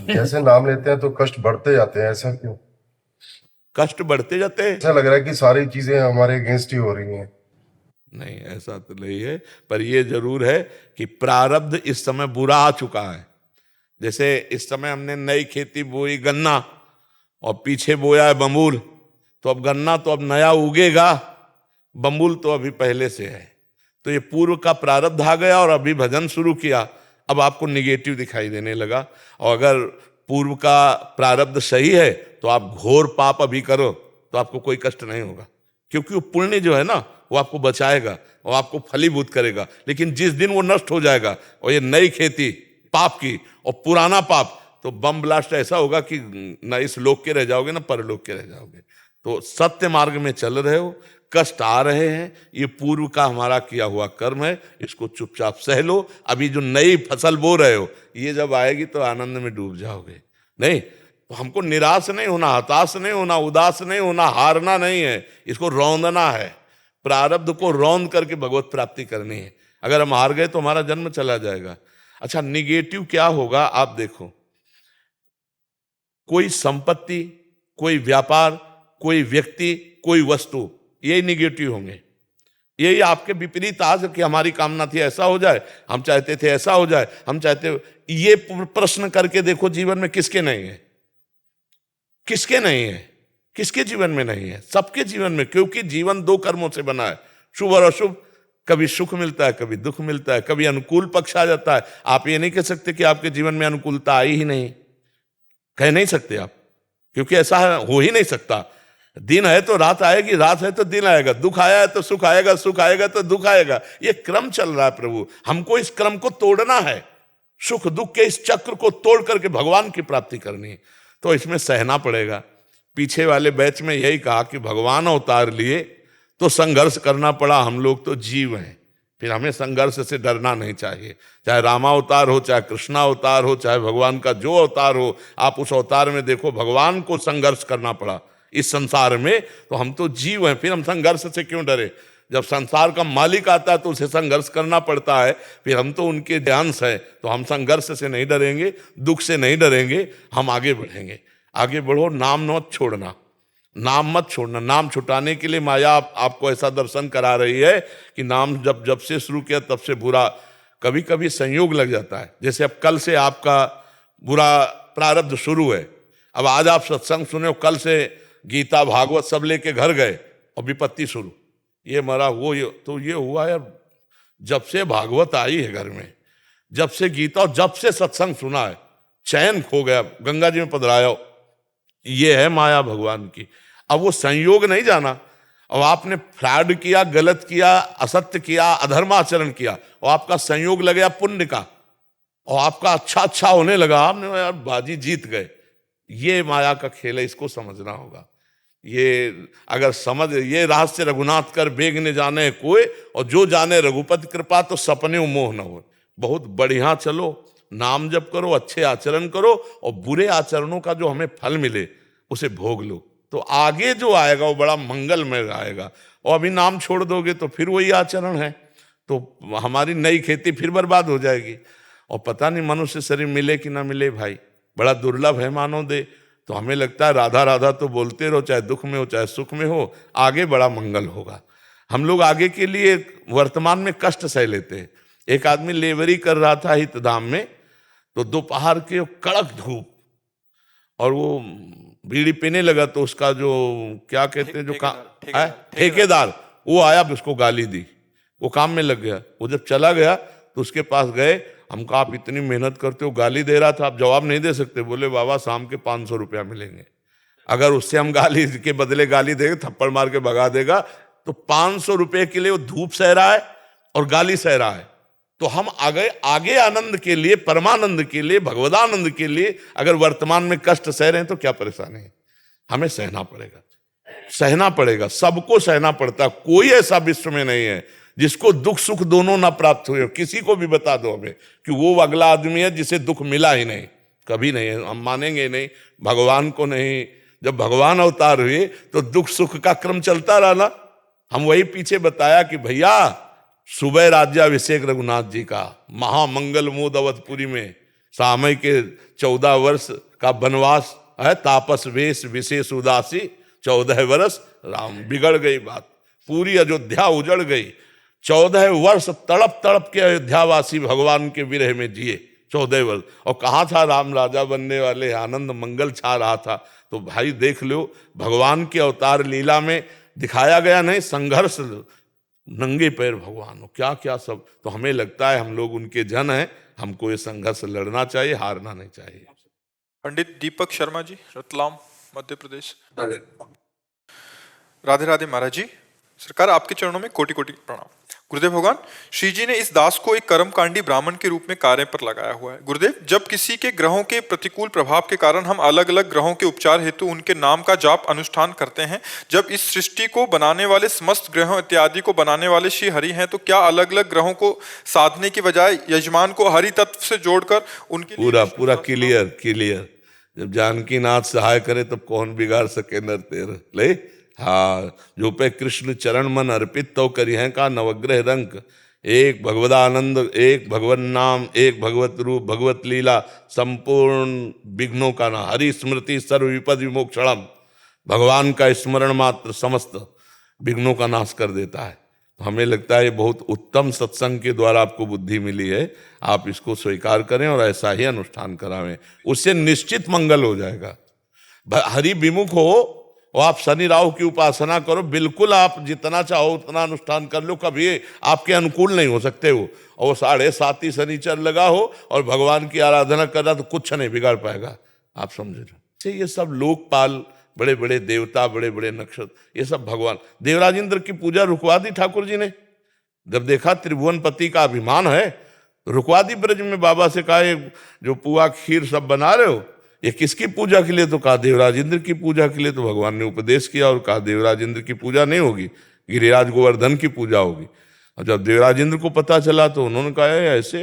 जैसे नाम लेते हैं तो कष्ट बढ़ते जाते हैं, ऐसा क्यों? कष्ट बढ़ते जाते हैं। ऐसा लग रहा है कि सारी चीजें हमारे अगेंस्ट ही हो रही हैं। नहीं, ऐसा तो नहीं है, पर यह जरूर है कि प्रारब्ध इस समय बुरा आ चुका है। जैसे इस समय हमने नई खेती बोई गन्ना, और पीछे बोया है बम्बूल, तो अब गन्ना तो अब नया उगेगा, बम्बूल तो अभी पहले से है। तो ये पूर्व का प्रारब्ध आ गया और अभी भजन शुरू किया, अब आपको निगेटिव दिखाई देने लगा। और अगर पूर्व का प्रारब्ध सही है तो आप घोर पाप अभी करो तो आपको कोई कष्ट नहीं होगा, क्योंकि वो पुण्य जो है ना वो आपको बचाएगा और आपको फलीभूत करेगा। लेकिन जिस दिन वो नष्ट हो जाएगा और ये नई खेती पाप की और पुराना पाप, तो बम ब्लास्ट ऐसा होगा कि न इस लोक के रह जाओगे ना परलोक के रह जाओगे। तो सत्य मार्ग में चल रहे हो, कष्ट आ रहे हैं, ये पूर्व का हमारा किया हुआ कर्म है, इसको चुपचाप सह लो। अभी जो नई फसल बो रहे हो ये जब आएगी तो आनंद में डूब जाओगे। नहीं तो हमको निराश नहीं होना, हताश नहीं होना, उदास नहीं होना, हारना नहीं है, इसको रौंदना है। प्रारब्ध को रौंद करके भगवत प्राप्ति करनी है। अगर हम हार गए तो हमारा जन्म चला जाएगा। अच्छा, निगेटिव क्या होगा आप देखो, कोई संपत्ति, कोई व्यापार, कोई व्यक्ति, कोई वस्तु, यही निगेटिव होंगे। यही आपके विपरीत आज कि हमारी कामना थी ऐसा हो जाए, हम चाहते थे ऐसा हो जाए, हम चाहते, ये प्रश्न करके देखो जीवन में किसके नहीं है, किसके नहीं है, किसके जीवन में नहीं है? सबके जीवन में, क्योंकि जीवन दो कर्मों से बना है, शुभ और अशुभ। कभी सुख मिलता है, कभी दुख मिलता है, कभी अनुकूल पक्ष आ जाता है। आप ये नहीं कह सकते कि आपके जीवन में अनुकूलता आई ही नहीं, कह नहीं सकते आप, क्योंकि ऐसा हो ही नहीं सकता। दिन है तो रात आएगी, रात है तो दिन आएगा, दुख आया है तो सुख आएगा, सुख आएगा तो दुख आएगा। ये क्रम चल रहा है प्रभु, हमको इस क्रम को तोड़ना है। सुख दुख के इस चक्र को तोड़ करके भगवान की प्राप्ति करनी है, तो इसमें सहना पड़ेगा। पीछे वाले बैच में यही कहा कि भगवान अवतार लिए तो संघर्ष करना पड़ा, हम लोग तो जीव हैं, फिर हमें संघर्ष से डरना नहीं चाहिए। चाहे रामावतार हो, चाहे कृष्णावतार हो, चाहे भगवान का जो अवतार हो, आप उस अवतार में देखो भगवान को संघर्ष करना पड़ा इस संसार में, तो हम तो जीव हैं, फिर हम संघर्ष से क्यों डरे? जब संसार का मालिक आता है तो उसे संघर्ष करना पड़ता है, फिर हम तो उनके अंश हैं, तो हम संघर्ष से नहीं डरेंगे, दुख से नहीं डरेंगे, हम आगे बढ़ेंगे। आगे बढ़ो, नाम मत छोड़ना, नाम मत छोड़ना। नाम छुटाने के लिए माया आपको ऐसा दर्शन करा रही है कि नाम जब जब से शुरू किया तब से बुरा, कभी कभी संयोग लग जाता है। जैसे अब कल से आपका बुरा प्रारब्ध शुरू है, अब आज आप सत्संग सुने हो, कल से गीता भागवत सब लेके घर गए और विपत्ति शुरू, ये मरा वो ये, तो ये हुआ यार, जब से भागवत आई है घर में, जब से गीता और जब से सत्संग सुना है, चैन खो गया, गंगा जी में पधराया। ये है माया भगवान की। अब वो संयोग नहीं जाना, अब आपने फ्रॉड किया, गलत किया, असत्य किया, अधर्माचरण किया, और आपका संयोग लग गया पुण्य का, और आपका अच्छा अच्छा होने लगा, आपने यार बाजी जीत गए। ये माया का खेल है, इसको समझना होगा। ये अगर समझ, ये रहस्य रघुनाथ कर बेग ने जाने कोई, और जो जाने रघुपति कृपा तो सपने मोह न हो। बहुत बढ़िया चलो, नाम जप करो, अच्छे आचरण करो, और बुरे आचरणों का जो हमें फल मिले उसे भोग लो, तो आगे जो आएगा वो बड़ा मंगलमय आएगा। और अभी नाम छोड़ दोगे तो फिर वही आचरण है, तो हमारी नई खेती फिर बर्बाद हो जाएगी। और पता नहीं मनुष्य शरीर मिले कि ना मिले भाई, बड़ा दुर्लभ है मानो दे। तो हमें लगता है राधा राधा तो बोलते रहो, चाहे दुख में हो चाहे सुख में हो, आगे बड़ा मंगल होगा। हम लोग आगे के लिए वर्तमान में कष्ट सह लेते हैं। एक आदमी लेबरी कर रहा था हितधाम में, तो दोपहर के कड़क धूप, और वो बीड़ी पीने लगा, तो उसका जो क्या कहते हैं, जो ठेकेदार, वो आया, उसको गाली दी, वो काम में लग गया। वो जब चला गया तो उसके पास गए, हम कहा आप इतनी मेहनत करते हो, गाली दे रहा था, आप जवाब नहीं दे सकते? बोले बाबा शाम के 500 रुपया मिलेंगे, अगर उससे हम गाली के बदले गाली देंगे, थप्पड़ मार के भगा देगा, तो 500 रुपये के लिए वो धूप सह रहा है और गाली सह रहा है। तो हम आगे आगे आनंद के लिए, परमानंद के लिए, भगवदानंद के लिए अगर वर्तमान में कष्ट सह रहे हैं तो क्या परेशानी है? हमें सहना पड़ेगा, सहना पड़ेगा, सबको सहना पड़ता है। कोई ऐसा विश्व में नहीं है जिसको दुख सुख दोनों ना प्राप्त हुए। किसी को भी बता दो हमें कि वो अगला आदमी है जिसे दुख मिला ही नहीं, कभी नहीं है, हम मानेंगे नहीं, भगवान को नहीं। जब भगवान अवतार हुए तो दुख सुख का क्रम चलता रहा ना। हम वही पीछे बताया कि भैया सुबह राज्याभिषेक रघुनाथ जी का, महामंगल मोद अवधपुरी में, सामय के 14 वर्ष का वनवास है, तापस वेश विशेष उदासी 14 वर्ष राम। बिगड़ गई बात, पूरी अयोध्या उजड़ गई। 14 वर्ष तड़प तड़प के अयोध्यावासी भगवान के विरह में जिए, 14 वर्ष। और कहाँ था राम राजा बनने वाले, आनंद मंगल छा रहा था। तो भाई देख लो, भगवान के अवतार लीला में दिखाया गया नहीं संघर्ष, नंगे पैर भगवान हो, क्या क्या सब। तो हमें लगता है हम लोग उनके जन हैं, हमको ये संघर्ष लड़ना चाहिए, हारना नहीं चाहिए। पंडित दीपक शर्मा जी, रतलाम, मध्य प्रदेश। राधे राधे महाराज जी, सरकार आपके चरणों में कोटि कोटि प्रणाम। गुरुदेव भगवान, श्री जी ने इस दास को एक कर्मकांडी ब्राह्मण के रूप में कार्य पर लगाया हुआ है। गुरुदेव, जब किसी के ग्रहों के प्रतिकूल प्रभाव के कारण हम अलग अलग ग्रहों के उपचार हेतु उनके नाम का जाप अनुष्ठान करते हैं, जब इस सृष्टि को बनाने वाले समस्त ग्रहों इत्यादि को बनाने वाले श्री हरि हैं, तो क्या अलग अलग ग्रहों को साधने की बजाय यजमान को हरि तत्व से जोड़कर उनके पूरा क्लियर। जब जानकी नाथ सहाय करे तब कौन बिगाड़ सके नर तेर ले। हाँ, जो पे कृष्ण चरण मन अर्पित तो करी है का नवग्रह रंक। एक भगवदानंद, एक भगवत नाम, एक भगवत रूप, भगवत लीला, संपूर्ण विघ्नों का ना। हरि स्मृति सर्व विपद विमोक्षणम। भगवान का स्मरण मात्र समस्त विघ्नों का नाश कर देता है। हमें लगता है ये बहुत उत्तम सत्संग के द्वारा आपको बुद्धि मिली है, आप इसको स्वीकार करें और ऐसा ही अनुष्ठान करावें, उससे निश्चित मंगल हो जाएगा। हरि विमुख हो और आप शनि राहु की उपासना करो, बिल्कुल आप जितना चाहो उतना अनुष्ठान कर लो, कभी आपके अनुकूल नहीं हो सकते हो। और 7.5 शनिचर लगा हो और भगवान की आराधना कर रहा तो कुछ नहीं बिगाड़ पाएगा, आप समझे। ये सब लोकपाल, बड़े बड़े देवता, बड़े बड़े नक्षत्र, ये सब भगवान। देवराज इंद्र की पूजा रुकवा दी ठाकुर जी ने, जब देखा त्रिभुवनपति का अभिमान है, रुकवा दी। ब्रज में बाबा से कहा ये जो पुआ खीर सब बना रहे हो ये किसकी पूजा के लिए, तो कहा देवराज इंद्र की पूजा के लिए। तो भगवान ने उपदेश किया और कहा देवराज इंद्र की पूजा नहीं होगी, गिरिराज गोवर्धन की पूजा होगी। और जब देवराज इंद्र को पता चला तो उन्होंने कहा ऐसे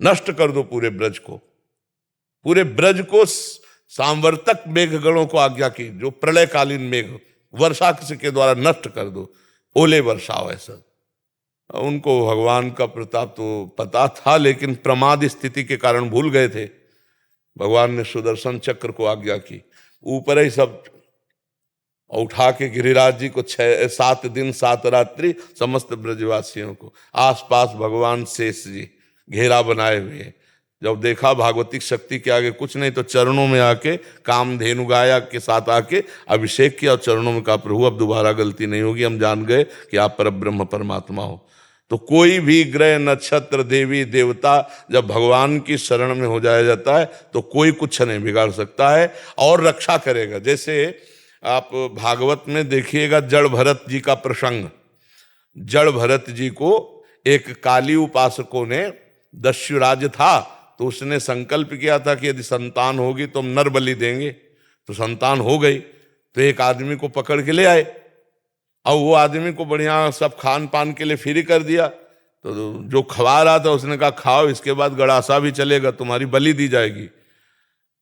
नष्ट कर दो पूरे ब्रज को, पूरे ब्रज को सांवर्तक मेघगणों को आज्ञा की, जो प्रलयकालीन मेघ वर्षा के द्वारा नष्ट कर दो, ओले वर्षाओ ऐसा। उनको भगवान का प्रताप तो पता था, लेकिन प्रमाद स्थिति के कारण भूल गए थे। भगवान ने सुदर्शन चक्र को आज्ञा की, ऊपर ही सब उठा के गिरिराज जी को 7 दिन 7 रात्रि समस्त ब्रजवासियों को, आसपास भगवान शेष जी घेरा बनाए हुए। जब देखा भागवतिक शक्ति के आगे कुछ नहीं, तो चरणों में आके कामधेनु गाया के साथ आके अभिषेक किया और चरणों में कहा प्रभु अब दोबारा गलती नहीं होगी, हम जान गए कि आप परब्रह्म परमात्मा हो। तो कोई भी ग्रह नक्षत्र देवी देवता जब भगवान की शरण में हो जाया जाता है तो कोई कुछ नहीं बिगाड़ सकता है और रक्षा करेगा। जैसे आप भागवत में देखिएगा जड़ भरत जी का प्रसंग। जड़ भरत जी को एक काली उपासकों ने, दस्युराज था तो उसने संकल्प किया था कि यदि संतान होगी तो हम नर बलि देंगे। तो संतान हो गई तो एक आदमी को पकड़ के ले आए, और वो आदमी को बढ़िया सब खान पान के लिए फ्री कर दिया। तो जो खवा रहा था उसने कहा खाओ, इसके बाद गड़ासा भी चलेगा, तुम्हारी बलि दी जाएगी।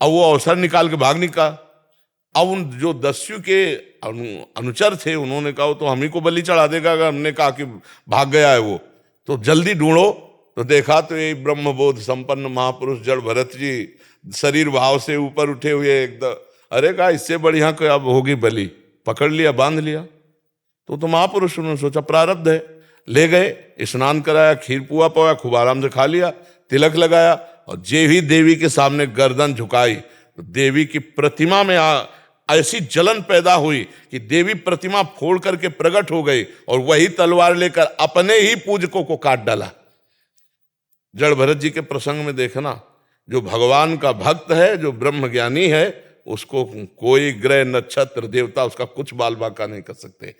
अब वो अवसर निकाल के भाग निकला। अब उन जो दस्यु के अनुचर थे उन्होंने कहा तो हम ही को बलि चढ़ा देगा। अगर हमने कहा कि भाग गया है वो, तो जल्दी ढूंढो। तो देखा तो ये ब्रह्मबोध संपन्न महापुरुष जड़ भरत जी शरीर भाव से ऊपर उठे हुए एकदम। अरे कहा इससे बढ़िया कोई अब होगी बलि, पकड़ लिया, बांध लिया। तो महापुरुष उन्होंने सोचा प्रारब्ध है, ले गए, स्नान कराया, खीर पुआ पवाया, खूब आराम से खा लिया, तिलक लगाया। और जे ही देवी के सामने गर्दन झुकाई तो देवी की प्रतिमा में ऐसी जलन पैदा हुई कि देवी प्रतिमा फोड़ करके प्रकट हो गई और वही तलवार लेकर अपने ही पूजकों को काट डाला। जड़ भरत जी के प्रसंग में देखना, जो भगवान का भक्त है, जो ब्रह्म ज्ञानी है, उसको कोई ग्रह नक्षत्र देवता उसका कुछ बाल बाका नहीं कर सकते,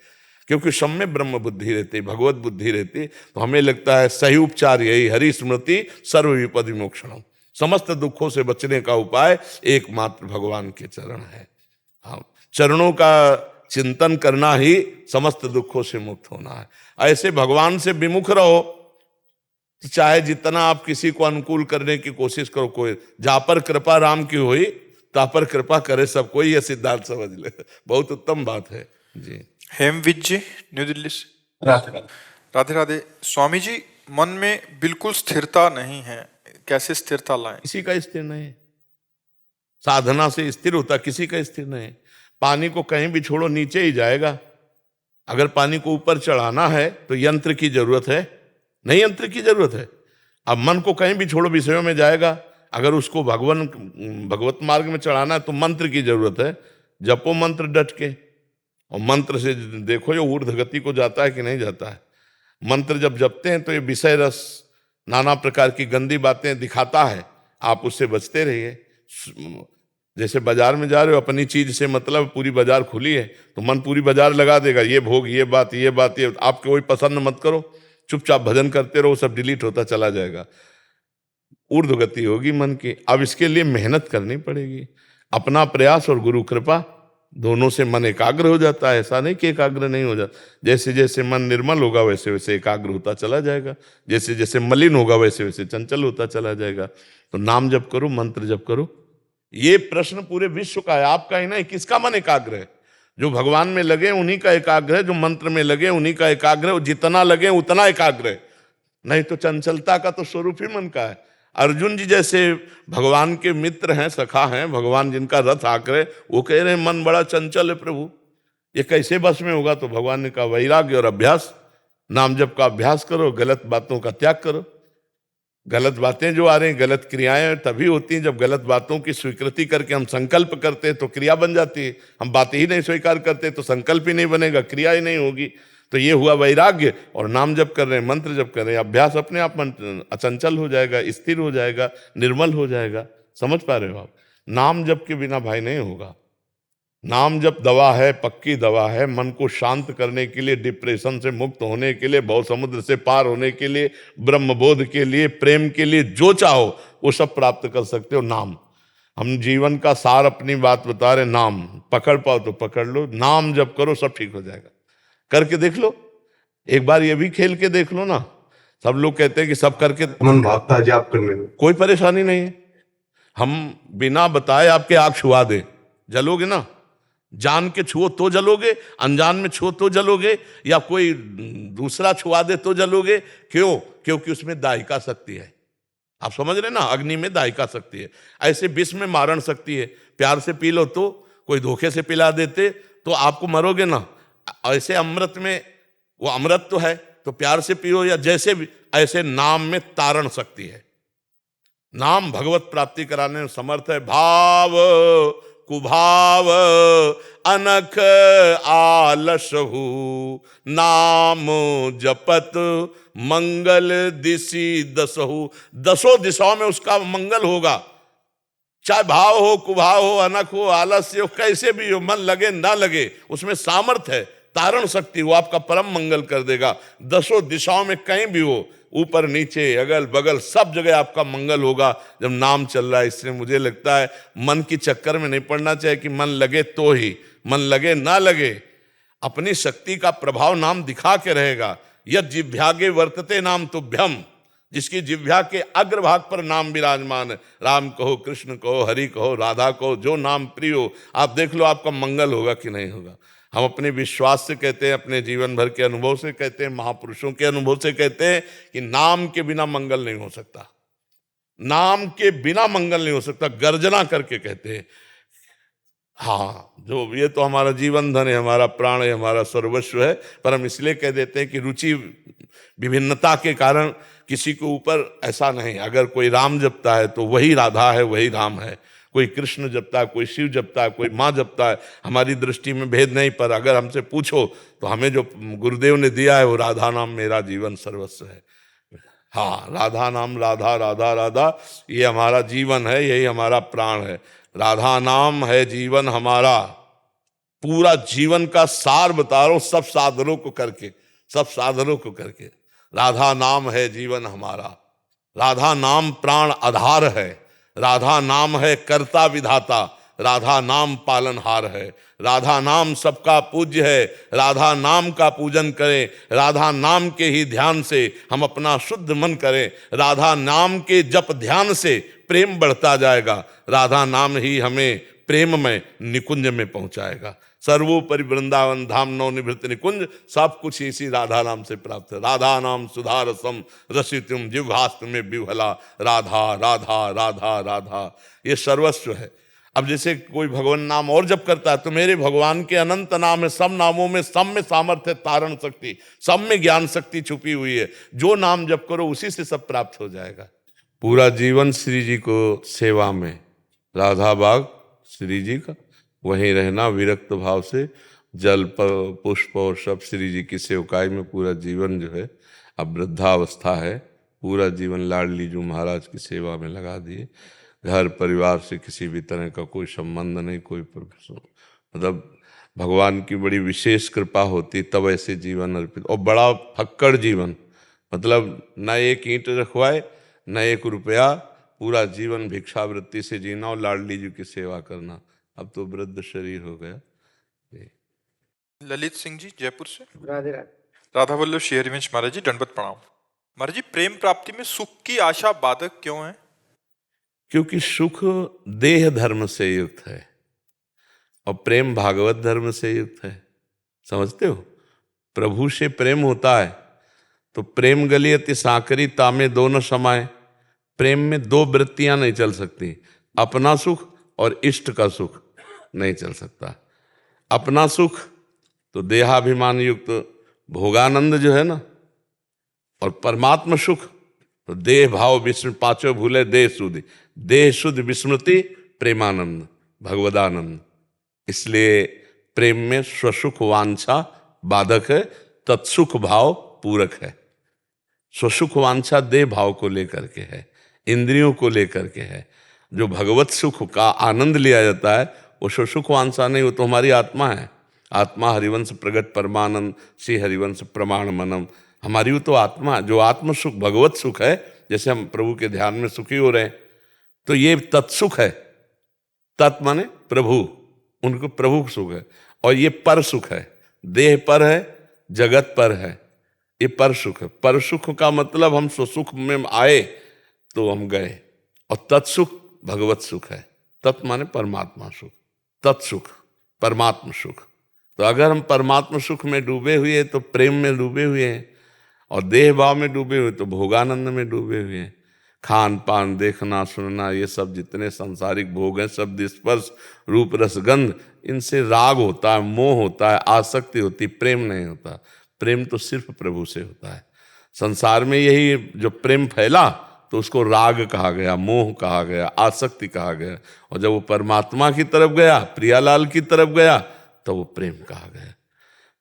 क्योंकि सब में ब्रह्म बुद्धि रहती, भगवत बुद्धि रहती। तो हमें लगता है सही उपचार यही, हरि स्मृति सर्व विपद विमोक्षणम। समस्त दुखों से बचने का उपाय एकमात्र भगवान के चरण है। हाँ, चरणों का चिंतन करना ही समस्त दुखों से मुक्त होना है। ऐसे भगवान से विमुख रहो, चाहे जितना आप किसी को अनुकूल करने की कोशिश करो, कोई जा पर कृपा राम की हुई ता पर कृपा करे सब कोई, ये सिद्धांत समझ ले। बहुत उत्तम बात है जी। हेमविज जी, न्यू दिल्ली से। राधे राधे। स्वामी जी, मन में बिल्कुल स्थिरता नहीं है, कैसे स्थिरता लाएं? किसी का स्थिर नहीं है। साधना से स्थिर होता, किसी का स्थिर नहीं है। पानी को कहीं भी छोड़ो नीचे ही जाएगा। अगर पानी को ऊपर चढ़ाना है तो यंत्र की जरूरत है? नहीं, यंत्र की जरूरत है। अब मन को कहीं भी छोड़ो विषयों में जाएगा। अगर उसको भगवत मार्ग में चढ़ाना है तो मंत्र की जरूरत है। जपो मंत्र डट के, और मंत्र से देखो ये ऊर्ध्व गति को जाता है कि नहीं जाता है। मंत्र जब जपते हैं तो ये विषय रस, नाना प्रकार की गंदी बातें दिखाता है, आप उससे बचते रहिए। जैसे बाजार में जा रहे हो, अपनी चीज से मतलब पूरी बाजार खुली है तो मन पूरी बाजार लगा देगा, ये भोग, ये बात, ये बात, ये आपको कोई पसंद मत करो, चुपचाप भजन करते रहो, सब डिलीट होता चला जाएगा। ऊर्ध्व गति होगी मन की। अब इसके लिए मेहनत करनी पड़ेगी, अपना प्रयास और गुरु कृपा दोनों से मन एकाग्र हो जाता है। ऐसा नहीं कि एकाग्र नहीं हो जाता। जैसे जैसे मन निर्मल होगा वैसे वैसे एकाग्र होता चला जाएगा, जैसे जैसे मलिन होगा वैसे वैसे चंचल होता चला जाएगा। तो नाम जप करो, मंत्र जप करो। ये प्रश्न पूरे विश्व का है, आपका ही नहीं। किसका मन एकाग्र है? जो भगवान में लगे उन्हीं का एकाग्र है, जो मंत्र में लगे उन्हीं का एकाग्र है। जितना लगे उतना एकाग्र है, नहीं तो चंचलता का तो स्वरूप ही मन का है। अर्जुन जी जैसे भगवान के मित्र हैं, सखा हैं, भगवान जिनका रथ आकर, वो कह रहे हैं मन बड़ा चंचल है प्रभु, ये कैसे बस में होगा? तो भगवान ने कहा वैराग्य और अभ्यास, नाम जप का अभ्यास करो, गलत बातों का त्याग करो। गलत बातें जो आ रही हैं, गलत क्रियाएं तभी होती हैं जब गलत बातों की स्वीकृति करके हम संकल्प करते हैं तो क्रिया बन जाती है। हम बातें ही नहीं स्वीकार करते तो संकल्प ही नहीं बनेगा, क्रिया ही नहीं होगी। तो ये हुआ वैराग्य। और नाम जप कर रहे हैं, मंत्र जप कर रहे हैं, अभ्यास, अपने आप मन अचंचल हो जाएगा, स्थिर हो जाएगा, निर्मल हो जाएगा। समझ पा रहे हो आप? नाम जप के बिना भाई नहीं होगा। नाम जप दवा है, पक्की दवा है। मन को शांत करने के लिए, डिप्रेशन से मुक्त होने के लिए, भव समुद्र से पार होने के लिए, ब्रह्मबोध के लिए, प्रेम के लिए, जो चाहो वो सब प्राप्त कर सकते हो। नाम, हम जीवन का सार अपनी बात बता रहे। नाम पकड़ पाओ तो पकड़ लो, नाम जप करो, सब ठीक हो जाएगा। करके देख लो, एक बार ये भी खेल के देख लो ना। सब लोग कहते हैं कि सब करके मन भागता है जाप करने में। कोई परेशानी नहीं है। हम बिना बताए आपके आग छुआ दे, जलोगे ना? जान के छुओ तो जलोगे, अनजान में छुओ तो जलोगे, या कोई दूसरा छुआ दे तो जलोगे। क्यों? क्योंकि उसमें दाहिका शक्ति है। आप समझ रहे ना? अग्नि में दाहिका शक्ति है। ऐसे विष में मारण शक्ति है। प्यार से पी लो तो, कोई धोखे से पिला देते तो आपको मरोगे ना। ऐसे अमृत में, वो अमृत तो है तो प्यार से पियो या जैसे भी, ऐसे नाम में तारण शक्ति है। नाम भगवत प्राप्ति कराने में समर्थ है। भाव कुभाव अनख आलसहु, नाम जपत मंगल दिशि दसहु। दसों दिशाओं में उसका मंगल होगा। चाहे भाव हो, कुभाव हो, अनख हो, आलस्य हो, कैसे भी हो, मन लगे ना लगे, उसमें सामर्थ्य है, तारण शक्ति, वो आपका परम मंगल कर देगा। दसों दिशाओं में कहीं भी हो, ऊपर नीचे अगल बगल सब जगह आपका मंगल होगा जब नाम चल रहा है। इसलिए मुझे लगता है मन की चक्कर में नहीं पड़ना चाहिए कि मन लगे तो ही, मन लगे ना लगे, अपनी शक्ति का प्रभाव नाम दिखा के रहेगा। यद जिह्वागे वर्तते नाम तुभ्यम, जिसकी जिह्वा के अग्रभाग पर नाम विराजमान है। राम कहो, कृष्ण कहो, हरि कहो, राधा कहो, जो नाम प्रिय हो, आप देख लो आपका मंगल होगा कि नहीं होगा। हम अपने विश्वास से कहते हैं, अपने जीवन भर के अनुभव से कहते हैं, महापुरुषों के अनुभव से कहते हैं कि नाम के बिना मंगल नहीं हो सकता। नाम के बिना मंगल नहीं हो सकता। गर्जना करके कहते हैं। हाँ, जो ये तो हमारा जीवन धन है, हमारा प्राण है, हमारा सर्वस्व है। पर हम इसलिए कह देते हैं कि रुचि विभिन्नता के कारण किसी के ऊपर ऐसा नहीं। अगर कोई राम जपता है तो वही राधा है, वही राम है। कोई कृष्ण जपता है, कोई शिव जपता है, कोई माँ जपता है। हमारी दृष्टि में भेद नहीं। पर अगर हमसे पूछो तो हमें जो गुरुदेव ने दिया है वो राधा नाम मेरा जीवन सर्वस्व है। हाँ, राधा नाम, राधा राधा राधा, ये हमारा जीवन है, यही हमारा प्राण है। राधा नाम है जीवन हमारा। पूरा जीवन का सार बता रहा हूं, सब साधनों को करके, सब साधनों को करके। राधा नाम है जीवन हमारा। राधा नाम प्राण आधार है। राधा नाम है कर्ता विधाता। राधा नाम पालनहार है। राधा नाम सबका पूज्य है। राधा नाम का पूजन करें। राधा नाम के ही ध्यान से हम अपना शुद्ध मन करें। राधा नाम के जप ध्यान से प्रेम बढ़ता जाएगा। राधा नाम ही हमें प्रेम में निकुंज में पहुंचाएगा। सर्वोपरि वृंदावन धाम नवनिवृत्त निकुंज, सब कुछ इसी राधा नाम से प्राप्त है। राधा नाम सुधारसम रसितुम जिह्वास्त में विह्वला, राधा राधा राधा राधा, ये सर्वस्व है। अब जैसे कोई भगवान नाम और जप करता है तो मेरे भगवान के अनंत नाम है, सब नामों में सब में सामर्थ्य, तारण शक्ति, सब में ज्ञान शक्ति छुपी हुई है। जो नाम जप करो उसी से सब प्राप्त हो जाएगा। पूरा जीवन श्री जी को सेवा में, राधा बाग श्री जी का, वहीं रहना विरक्त भाव से, जल पुष्प और सब श्री जी की सेवकाई में पूरा जीवन जो है, अब वृद्धावस्था है, पूरा जीवन लाडली जी महाराज की सेवा में लगा दिए। घर परिवार से किसी भी तरह का कोई संबंध नहीं, कोई मतलब भगवान की बड़ी विशेष कृपा होती तब ऐसे जीवन अर्पित, और बड़ा फक्कड़ जीवन, मतलब न एक ईंट रखवाए न एक रुपया, पूरा जीवन भिक्षावृत्ति से जीना और लाडली जी की सेवा करना। अब तो वृद्ध शरीर हो गया। ललित सिंह जी जयपुर से। राधे राधे। राधा वल्लभ श्री हरिवंश महाराज जी, दंडवत प्रणाम। महाराज जी, प्रेम प्राप्ति में सुख की आशा बाधक क्यों है? क्योंकि सुख देह धर्म से युक्त है और प्रेम भागवत धर्म से युक्त है। समझते हो? प्रभु से प्रेम होता है तो प्रेम गलियति साकरी तामे दोनों समाये। प्रेम में दो वृत्तियां नहीं चल सकती, अपना सुख और इष्ट का सुख नहीं चल सकता। अपना सुख तो देहाभिमान युक्त भोगानंद जो है ना, और परमात्मा सुख तो देह भाव विस्मृति, पांचों भूले देह शुद्धि, देह शुद्ध विस्मृति प्रेमानंद भगवदानंद। इसलिए प्रेम में स्वसुख वांछा बाधक है, तत्सुख भाव पूरक है। स्वसुख वांछा देह भाव को लेकर के है, इंद्रियों को लेकर के है। जो भगवत सुख का आनंद लिया जाता है वो स्वसुख वांछा नहीं, वो तो हमारी आत्मा है। आत्मा हरिवंश प्रगट परमानंद श्री हरिवंश प्रमाण मनम, हमारी वो तो आत्मा, जो आत्म सुख भगवत सुख है। जैसे हम प्रभु के ध्यान में सुखी हो रहे हैं तो ये तत्सुख है। तत् माने प्रभु, उनको प्रभु सुख है। और ये पर सुख है, देह पर है, जगत पर है, ये पर सुख है। पर सुख का मतलब हम स्वसुख में आए तो हम गए, और तत्सुख भगवत सुख है। तत् माने परमात्मा सुख, तत्सुख परमात्मा सुख। तो अगर हम परमात्मा सुख में डूबे हुए तो प्रेम में डूबे हुए हैं, और देह भाव में डूबे हुए तो भोगानंद में डूबे हुए हैं। खान पान देखना सुनना ये सब जितने सांसारिक भोग हैं, शब्द स्पर्श रूप रस गंध, इनसे राग होता है, मोह होता है, आसक्ति होती, प्रेम नहीं होता। प्रेम तो सिर्फ प्रभु से होता है। संसार में यही जो प्रेम फैला तो उसको राग कहा गया, मोह कहा गया, आसक्ति कहा गया। और जब वो परमात्मा की तरफ गया, प्रियालाल की तरफ गया, तो वो प्रेम कहा गया।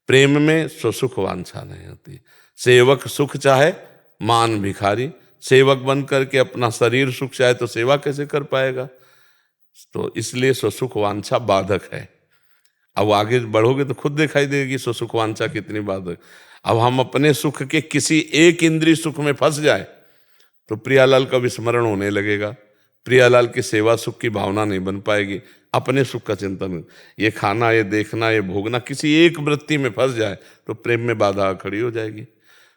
प्रेम में स्वसुख वांछा नहीं होती। सेवक सुख चाहे मान भिखारी, सेवक बन करके अपना शरीर सुख चाहे तो सेवा कैसे कर पाएगा? तो इसलिए स्वसुख वांछा बाधक है। अब आगे बढ़ोगे तो खुद दिखाई देगी स्वसुख वांछा कितनी बाधक। अब हम अपने सुख के किसी एक इंद्रिय सुख में फंस जाए तो प्रियालाल का विस्मरण होने लगेगा, प्रियालाल की सेवा सुख की भावना नहीं बन पाएगी। अपने सुख का चिंतन, ये खाना, ये देखना, ये भोगना, किसी एक वृत्ति में फंस जाए तो प्रेम में बाधा खड़ी हो जाएगी।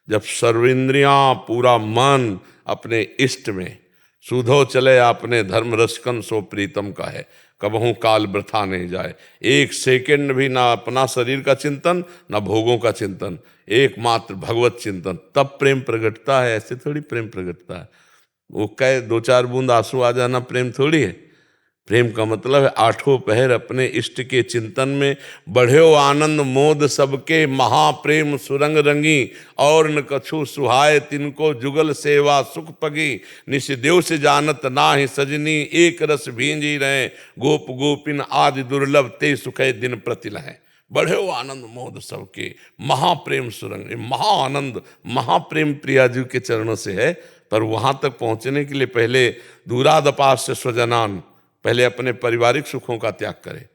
जब सर्वेंद्रियां पूरा मन अपने इष्ट में, सुधो चले अपने धर्म रसकन सो प्रीतम का है, कबहू काल वृथा नहीं जाए। एक सेकंड भी ना अपना शरीर का चिंतन ना भोगों का चिंतन, एकमात्र भगवत चिंतन, तब प्रेम प्रगटता है। ऐसे थोड़ी प्रेम प्रगटता है, वो कहे दो चार बूंद आंसू आ जाना प्रेम थोड़ी है। प्रेम का मतलब है आठों पहर अपने इष्ट के चिंतन में बढ़्यो आनंद मोद सबके, महाप्रेम सुरंग रंगी, और न कछु सुहाय तिनको जुगल सेवा सुख पगी, निशिदेव से जानत नाहि सजनी, एक रस भींजी रहे गोप गोपिन आज दुर्लभ, ते सुखे दिन प्रतिलह। बढ़्यो आनंद मोद सबके, महाप्रेम सुरंग, महाआनंद महाप्रेम प्रिया जी के चरणों से है। पर वहां तक पहुंचने के लिए पहले दूरादपास से स्वजनान, पहले अपने पारिवारिक सुखों का त्याग करे,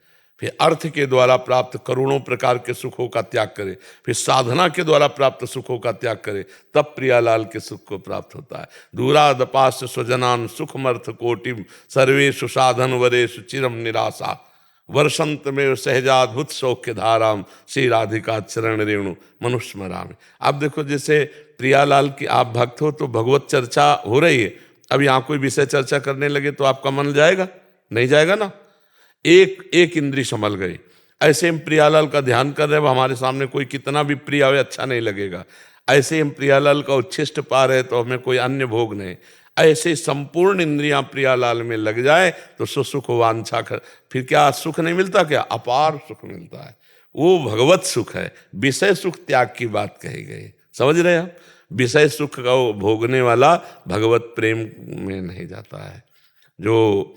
फिर अर्थ के द्वारा प्राप्त करोड़ों प्रकार के सुखों का त्याग करे, फिर साधना के द्वारा प्राप्त सुखों का त्याग करे, तब प्रियालाल के सुख को प्राप्त होता है। दूरादपास स्वजनान सुखमर्थ कोटिम, सर्वेषु साधन वरेषु चिरम निराशा, वर्षंत में सहजाद्भुत सौख्य धाराम, श्री राधिका चरण रेणु मनुस्मराम। अब देखो, जैसे प्रियालाल की आप भक्त हो तो भगवत चर्चा हो रही है, अब यहाँ कोई विषय चर्चा करने लगे तो आपका मन जाएगा? नहीं जाएगा ना। एक इंद्री संभल गई, ऐसे हम प्रियालाल का ध्यान कर रहे हैं, हमारे सामने कोई कितना भी प्रिय हो अच्छा नहीं लगेगा। ऐसे हम प्रियालाल का उच्छिष्ट पा रहे तो हमें कोई अन्य भोग नहीं। ऐसे संपूर्ण इंद्रियां प्रियालाल में लग जाए तो सुसुख वांछा कर, फिर क्या सुख नहीं मिलता, क्या अपार सुख मिलता है। वो भगवत सुख है। विषय सुख त्याग की बात कही गई, समझ रहे हैं आप। विषय सुख का भोगने वाला भगवत प्रेम में नहीं जाता है। जो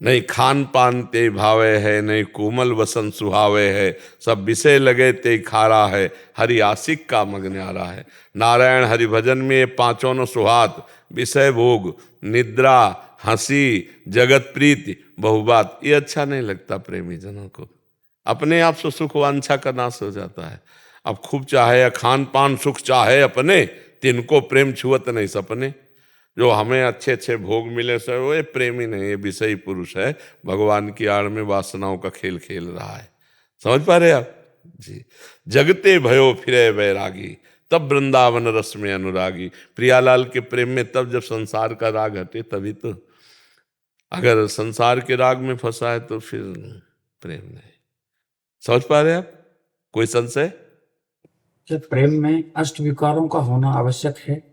नहीं खान पान ते भावे है, नहीं कोमल वसन सुहावे है, सब विषय लगे ते खारा है, हरि आशिक का मग न्यारा है। नारायण हरि भजन में पांचों न सुहात, विषय भोग, निद्रा, हंसी, जगत प्रीति, बहुबात, ये अच्छा नहीं लगता प्रेमी जनों को। अपने आप से सुख वांछा का नाश हो जाता है। अब खूब चाहे खान पान सुख चाहे अपने, तिनको प्रेम छुअत नहीं सपने। जो हमें अच्छे अच्छे भोग मिले सो वो ये प्रेमी नहीं, ये विषयी पुरुष है, भगवान की आड़ में वासनाओं का खेल खेल रहा है। समझ पा रहे आप जी। जगते भयो फिरे वैरागी, तब वृंदावन रस में अनुरागी। प्रियालाल के प्रेम में तब जब संसार का राग हटे तभी तो। अगर संसार के राग में फंसा है तो फिर प्रेम नहीं। समझ पा रहे आप, कोई संशय? जब प्रेम में अष्ट विकारों का होना आवश्यक है।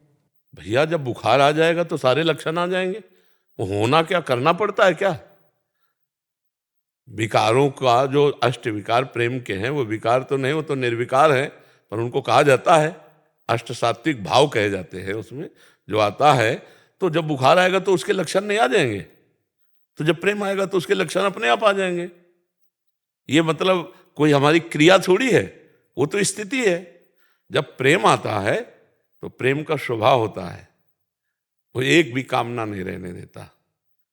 भैया जब बुखार आ जाएगा तो सारे लक्षण आ जाएंगे। वो होना क्या, करना पड़ता है क्या? विकारों का जो अष्ट विकार प्रेम के हैं वो विकार तो नहीं, वो तो निर्विकार है, पर उनको कहा जाता है अष्ट सात्विक भाव कहे जाते हैं उसमें जो आता है। तो जब बुखार आएगा तो उसके लक्षण नहीं आ जाएंगे, तो जब प्रेम आएगा तो उसके लक्षण अपने आप आ जाएंगे। ये मतलब कोई हमारी क्रिया थोड़ी है, वो तो स्थिति है। जब प्रेम आता है तो प्रेम का स्वभाव होता है, वो एक भी कामना नहीं रहने देता।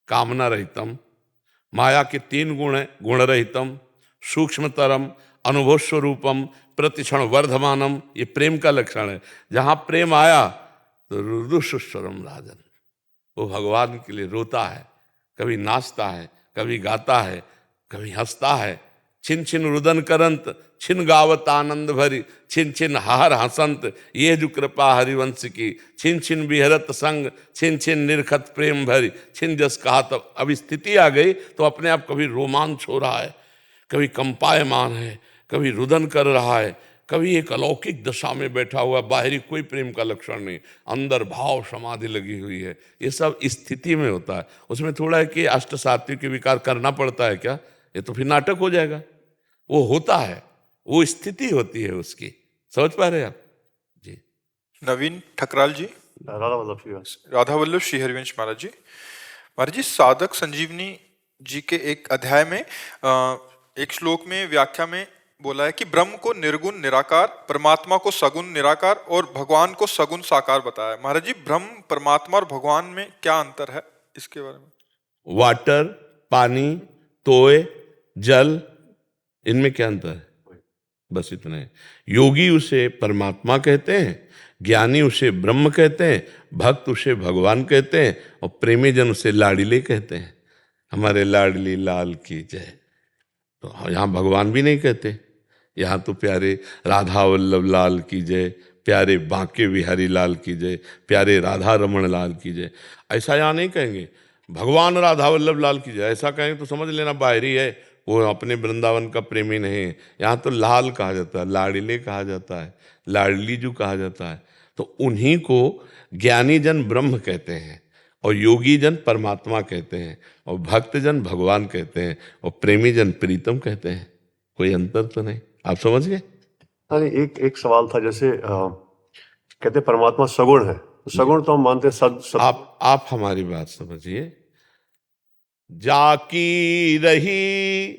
कामना रहितम, माया के 3 गुण है, गुण रहितम, सूक्ष्मतरम, अनुभव स्वरूपम, प्रतिक्षण वर्धमानम, ये प्रेम का लक्षण है। जहां प्रेम आया तो रुदुस्वरम राजन, वो भगवान के लिए रोता है, कभी नाचता है, कभी गाता है, कभी हंसता है। छिन छिन रुदन करंत, छिन गावत आनंद भरी, छिन छिन हार हसंत, ये जो कृपा हरिवंश की, छिन छिन विहरत संग, छिन छिन निरखत प्रेम भरी, छिन जस कहा तब। अब स्थिति आ गई तो अपने आप कभी रोमांच हो रहा है, कभी कंपायमान है, कभी रुदन कर रहा है, कभी एक अलौकिक दशा में बैठा हुआ, बाहरी कोई प्रेम का लक्षण नहीं, अंदर भाव समाधि लगी हुई है। ये सब स्थिति में होता है। उसमें थोड़ा है कि अष्ट सात्विक विकार करना पड़ता है क्या, ये तो फिर नाटक हो जाएगा। वो होता है, वो स्थिति होती है उसकी। समझ पा रहे हैं आप जी। नवीन ठकराल जी। राधा वल्लभ श्री हरिवंश महाराज जी। महाराज जी, साधक संजीवनी जी के एक अध्याय में एक श्लोक में व्याख्या में बोला है कि ब्रह्म को निर्गुण निराकार, परमात्मा को सगुण निराकार और भगवान को सगुण साकार बताया। महाराज जी, ब्रह्म, परमात्मा और भगवान में क्या अंतर है, इसके बारे में? वाटर, पानी, तोय, जल, इनमें क्या अंतर है? बस इतना है। योगी उसे परमात्मा कहते हैं, ज्ञानी उसे ब्रह्म कहते हैं, भक्त उसे भगवान कहते हैं और प्रेमी जन उसे लाडले कहते हैं। हमारे लाडली लाल की जय। तो यहाँ भगवान भी नहीं कहते, यहाँ तो प्यारे राधा वल्लभ लाल की जय, प्यारे बांके बिहारी लाल की जय, प्यारे राधा रमण लाल की जय, ऐसा यहाँ नहीं कहेंगे। भगवान राधा वल्लभ लाल की जय ऐसा कहेंगे तो समझ लेना बाहरी है, वो अपने वृंदावन का प्रेमी नहीं है। यहाँ तो लाल कहा जाता है, लाडले कहा जाता है, लाडली जो कहा जाता है। तो उन्हीं को ज्ञानी जन ब्रह्म कहते हैं और योगी जन परमात्मा कहते हैं और भक्त जन भगवान कहते हैं और प्रेमी जन प्रीतम कहते हैं। कोई अंतर तो नहीं, आप समझ गए? अरे एक सवाल था, जैसे कहते परमात्मा सगुण है, तो सगुण तो हम मानते हैं आप हमारी बात समझिए। जाकी रही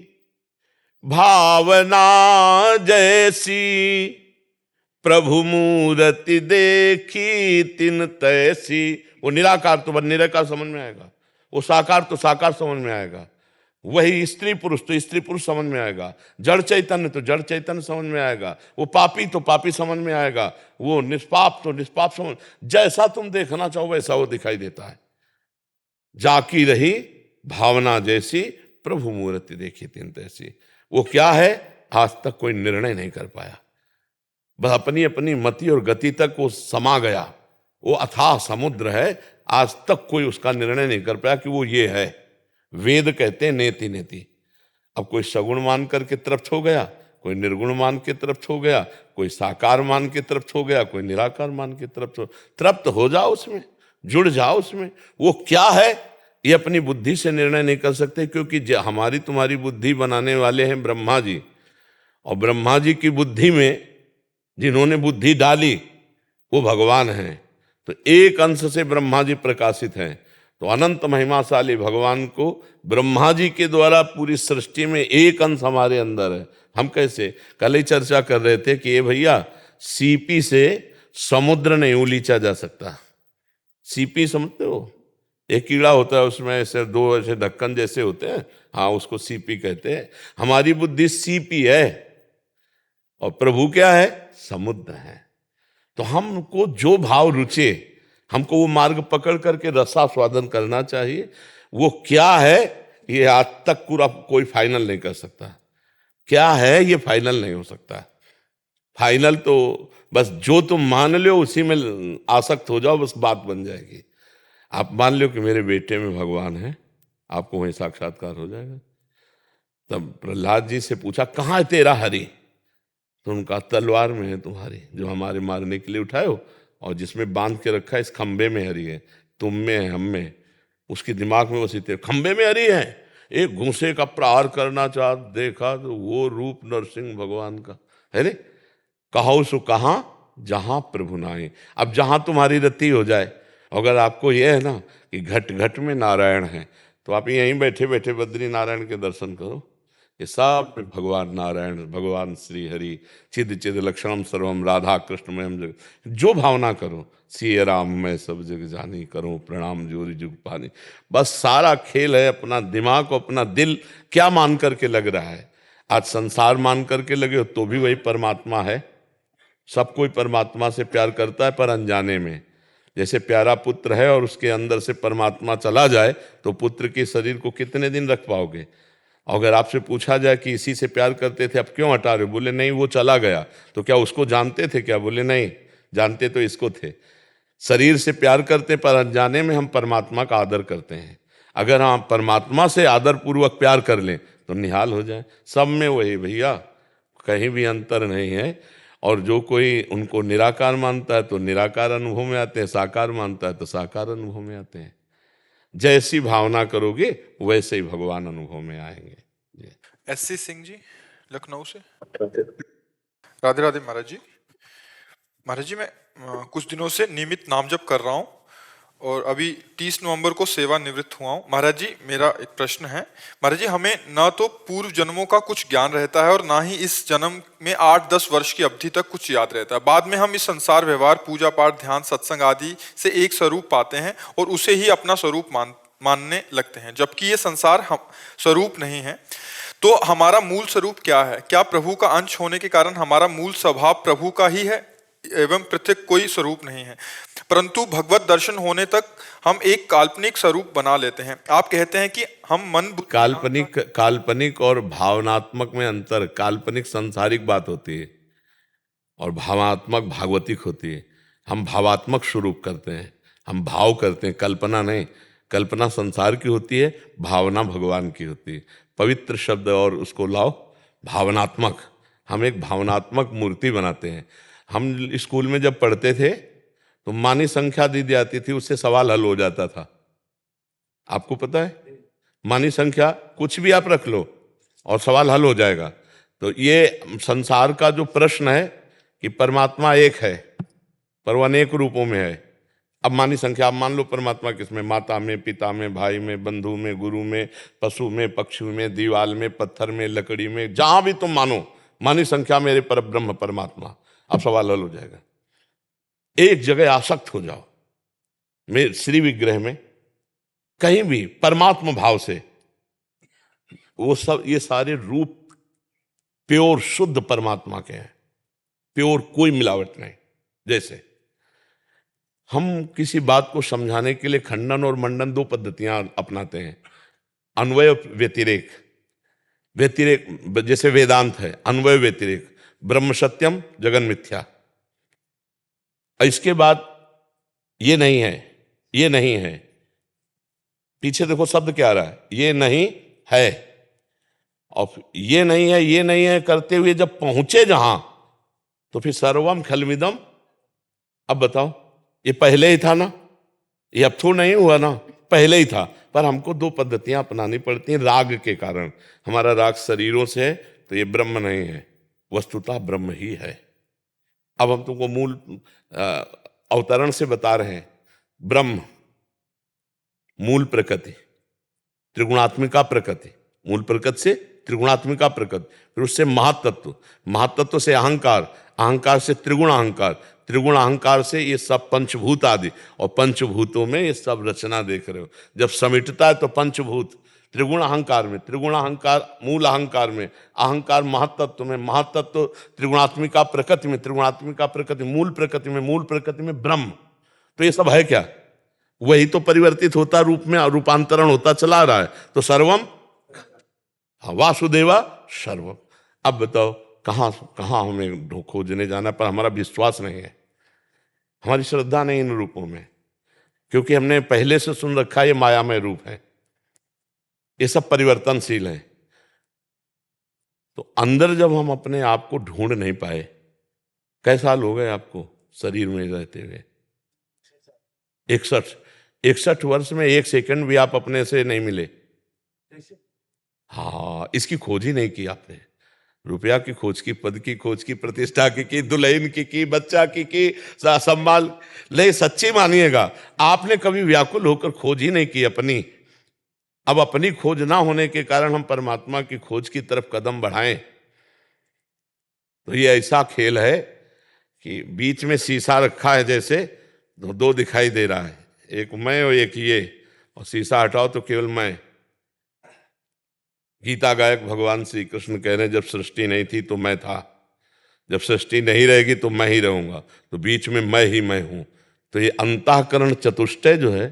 भावना जैसी, प्रभु मूर्ति देखी तिन तैसी। वो निराकार तो निराकार समझ में आएगा, वो साकार तो साकार समझ में आएगा, वही स्त्री पुरुष तो स्त्री पुरुष समझ में आएगा, जड़ चैतन्य तो जड़ चैतन्य समझ में आएगा, वो पापी तो पापी समझ में आएगा, वो निष्पाप तो निष्पाप समझ, जैसा तुम देखना चाहो वैसा वो दिखाई देता है। जाकी रही भावना जैसी, प्रभु मूर्ति देखी तिन तैसी। वो क्या है, आज तक कोई निर्णय नहीं कर पाया, बस अपनी अपनी मति और गति तक वो समा गया। वो अथाह समुद्र है, आज तक कोई उसका निर्णय नहीं कर पाया कि वो ये है। वेद कहते हैं नेति नेति, अब कोई सगुण मान करके तृप्त हो गया, कोई निर्गुण मान के तृप्त हो गया, कोई साकार मान के तृप्त हो गया, कोई निराकार मान के तृप्त हो जाओ उसमें, जुड़ जाओ उसमें। वो क्या है ये अपनी बुद्धि से निर्णय नहीं कर सकते, क्योंकि हमारी तुम्हारी बुद्धि बनाने वाले हैं ब्रह्मा जी, और ब्रह्मा जी की बुद्धि में जिन्होंने बुद्धि डाली वो भगवान हैं। तो एक अंश से ब्रह्मा जी प्रकाशित हैं, तो अनंत महिमाशाली भगवान को ब्रह्मा जी के द्वारा पूरी सृष्टि में एक अंश हमारे अंदर है। हम कैसे, कल ही चर्चा कर रहे थे कि ये भैया सीपी से समुद्र नहीं उलीचा जा सकता। सीपी समझते हो, एक कीड़ा होता है उसमें ऐसे दो ऐसे ढक्कन जैसे होते हैं, हाँ उसको सीपी कहते हैं। हमारी बुद्धि सीपी है और प्रभु क्या है, समुद्र है। तो हमको जो भाव रुचे, हमको वो मार्ग पकड़ करके रसास्वादन करना चाहिए। वो क्या है ये आज तक पूरा कोई फाइनल नहीं कर सकता। क्या है ये फाइनल नहीं हो सकता। फाइनल तो बस जो तुम मान लो उसी में आसक्त हो जाओ, बस बात बन जाएगी। आप मान लो कि मेरे बेटे में भगवान है, आपको वहीं साक्षात्कार हो जाएगा। तब प्रहलाद जी से पूछा कहाँ है तेरा हरि, तो उनका तलवार में है तुम्हारी, जो हमारे मारने के लिए उठाए हो, और जिसमें बांध के रखा है इस खंबे में हरि है, तुम में है, हम में। उसके दिमाग में बसी तेरे खंबे में हरि है। एक घूंसे का प्रहार करना चाह देखा तो वो रूप नरसिंह भगवान का, अरे कहो सो कहाँ जहां प्रभु नाई। अब जहां तुम्हारी रति हो जाए, अगर आपको यह है ना कि घट घट में नारायण है, तो आप यहीं बैठे बैठे बद्री नारायण के दर्शन करो। ये सब भगवान नारायण, भगवान श्री हरि, चिद चिद लक्षणम सर्वम राधा कृष्णमयम जग, जो भावना करो, सिय राम मैं सब जग जानी, करो प्रणाम जोरी जुग पानी। बस सारा खेल है अपना दिमाग को, अपना दिल क्या मान करके लग रहा है। आज संसार मान करके लगे हो तो भी वही परमात्मा है। सब कोई परमात्मा से प्यार करता है, पर अनजाने में। जैसे प्यारा पुत्र है और उसके अंदर से परमात्मा चला जाए, तो पुत्र के शरीर को कितने दिन रख पाओगे। अगर आपसे पूछा जाए कि इसी से प्यार करते थे अब क्यों हटा रहे हो, बोले नहीं वो चला गया। तो क्या उसको जानते थे क्या, बोले नहीं, जानते तो इसको थे। शरीर से प्यार करते पर अनजाने में हम परमात्मा का आदर करते हैं। अगर हम परमात्मा से आदर पूर्वक प्यार कर लें तो निहाल हो जाए। सब में वही भैया, कहीं भी अंतर नहीं है। और जो कोई उनको निराकार मानता है तो निराकार अनुभव में आते हैं, साकार मानता है तो साकार अनुभव में आते हैं। जैसी भावना करोगे वैसे ही भगवान अनुभव में आएंगे। एससी सिंह जी लखनऊ से। राधे राधे महाराज जी। महाराज जी मैं कुछ दिनों से नियमित नाम जप कर रहा हूँ और अभी 30 नवंबर को सेवानिवृत्त हुआ हूँ। महाराज जी मेरा एक प्रश्न है। महाराज जी हमें ना तो पूर्व जन्मों का कुछ ज्ञान रहता है और ना ही इस जन्म में 8-10 वर्ष की अवधि तक कुछ याद रहता है। बाद में हम इस संसार व्यवहार, पूजा पाठ, ध्यान, सत्संग आदि से एक स्वरूप पाते हैं और उसे ही अपना स्वरूप मानने लगते हैं, जबकि ये संसार हम स्वरूप नहीं है। तो हमारा मूल स्वरूप क्या है? क्या प्रभु का अंश होने के कारण हमारा मूल स्वभाव प्रभु का ही है एवं पृथक कोई स्वरूप नहीं है? परंतु भगवत दर्शन होने तक हम एक काल्पनिक स्वरूप बना लेते हैं। आप कहते हैं कि हम मन काल्पनिक और भावनात्मक में अंतर। काल्पनिक सांसारिक बात होती है और भावनात्मक भागवतिक होती है। हम भावात्मक स्वरूप करते हैं, हम भाव करते हैं, कल्पना नहीं। कल्पना संसार की होती है, भावना भगवान की होती है। पवित्र शब्द और उसको लाओ भावनात्मक। हम एक भावनात्मक मूर्ति बनाते हैं। हम स्कूल में जब पढ़ते थे तो मानी संख्या दी जाती थी, उससे सवाल हल हो जाता था। आपको पता है, मानी संख्या कुछ भी आप रख लो और सवाल हल हो जाएगा। तो ये संसार का जो प्रश्न है कि परमात्मा एक है पर वह अनेक रूपों में है। अब मानी संख्या आप मान लो परमात्मा किसमें, माता में, पिता में, भाई में, बंधु में, गुरु में, पशु में, पक्षी में, दीवाल में, पत्थर में, लकड़ी में, जहां भी तुम मानो मानी संख्या मेरे पर ब्रह्म परमात्मा। अब सवाल हल हो जाएगा। एक जगह आसक्त हो जाओ, मेरे श्री विग्रह में, कहीं भी परमात्मा भाव से, वो सब ये सारे रूप प्योर शुद्ध परमात्मा के हैं, प्योर, कोई मिलावट नहीं। जैसे हम किसी बात को समझाने के लिए खंडन और मंडन दो पद्धतियां अपनाते हैं। अन्वय व्यतिरेक, जैसे वेदांत है, अन्वय व्यतिरेक, ब्रह्म सत्यम जगन मिथ्या। इसके बाद ये नहीं है, ये नहीं है, पीछे देखो शब्द क्या आ रहा है, ये नहीं है। और ये नहीं है करते हुए जब पहुंचे जहां, तो फिर सर्वम खलमिदम। अब बताओ, ये पहले ही था ना, ये अब तो नहीं हुआ ना, पहले ही था। पर हमको दो पद्धतियां अपनानी पड़ती हैं राग के कारण। हमारा राग शरीरों से है, तो ये ब्रह्म नहीं है, वस्तुतः ब्रह्म ही है। अब हम तुमको मूल अवतरण से बता रहे हैं। ब्रह्म मूल प्रकृति, त्रिगुणात्मिका प्रकृति, मूल प्रकृति से त्रिगुणात्मिका प्रकृति, फिर उससे महातत्व, महातत्व से अहंकार, अहंकार से त्रिगुण अहंकार, त्रिगुण अहंकार से ये सब पंचभूत आदि, और पंचभूतों में ये सब रचना देख रहे हो। जब समिटता है तो पंचभूत त्रिगुण अहंकार में, त्रिगुण अहंकार मूल अहंकार में, अहंकार महातत्व में, महातत्व त्रिगुणात्मिका प्रकृति में, त्रिगुणात्मिका प्रकृति मूल प्रकृति में, मूल प्रकृति में ब्रह्म। तो ये सब है क्या? वही तो परिवर्तित होता रूप में, रूपांतरण होता चला रहा है। तो सर्वम वासुदेवा सर्वम। अब बताओ कहाँ कहाँ हमें खोजने जाना, पर हमारा विश्वास नहीं है, हमारी श्रद्धा नहीं इन रूपों में, क्योंकि हमने पहले से सुन रखा ये मायामय रूप है, ये सब परिवर्तनशील है। तो अंदर जब हम अपने आप को ढूंढ नहीं पाए, कई साल हो गए आपको शरीर में रहते हुए? 61 वर्ष में एक सेकंड भी आप अपने से नहीं मिले। हाँ, इसकी खोज ही नहीं की आपने। रुपया की खोज की, पद की खोज की, प्रतिष्ठा की, दुल्हन की, बच्चा की, सम्मान ले। सच्ची मानिएगा, आपने कभी व्याकुल होकर खोज ही नहीं की अपनी। अब अपनी खोज ना होने के कारण हम परमात्मा की खोज की तरफ कदम बढ़ाएं, तो ये ऐसा खेल है कि बीच में शीशा रखा है, जैसे दो दिखाई दे रहा है, एक मैं और एक ये, और शीशा हटाओ तो केवल मैं। गीता गायक भगवान श्री कृष्ण कह रहे हैं, जब सृष्टि नहीं थी तो मैं था, जब सृष्टि नहीं रहेगी तो मैं ही रहूंगा, तो बीच में मैं ही मैं हूं। तो ये अंतःकरण चतुष्टय जो है,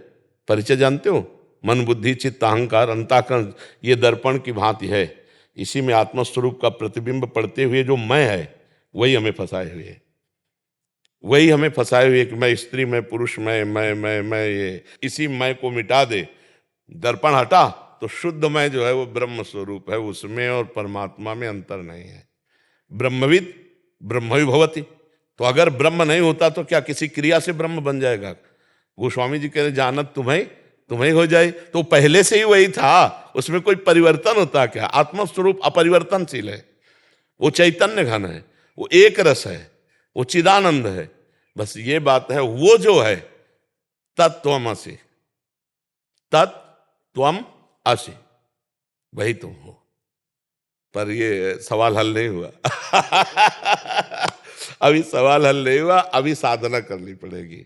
परिचय जानते हो? मन बुद्धि चित्त अहंकार, अंतःकरण, ये दर्पण की भांति है। इसी में आत्मस्वरूप का प्रतिबिंब पड़ते हुए जो मैं है, वही हमें फंसाए हुए है, वही हमें फंसाए हुए कि मैं स्त्री, मैं पुरुष, मैं ये। इसी मैं को मिटा दे, दर्पण हटा, तो शुद्ध मैं जो है वो ब्रह्म स्वरूप है, उसमें और परमात्मा में अंतर नहीं है। ब्रह्मविद ब्रह्म भवति। तो अगर ब्रह्म नहीं होता तो क्या किसी क्रिया से ब्रह्म बन जाएगा? गोस्वामी जी कह रहे जानत तुम्हें हो जाए, तो पहले से ही वही था, उसमें कोई परिवर्तन होता क्या? आत्मस्वरूप अपरिवर्तनशील है, वो चैतन्य घन है, वो एक रस है, वो चिदानंद है। बस ये बात है, वो जो है तत्त्वमसि, तत्त्वम असि, वही तुम हो। पर ये सवाल हल नहीं हुआ अभी सवाल हल नहीं हुआ, अभी साधना करनी पड़ेगी।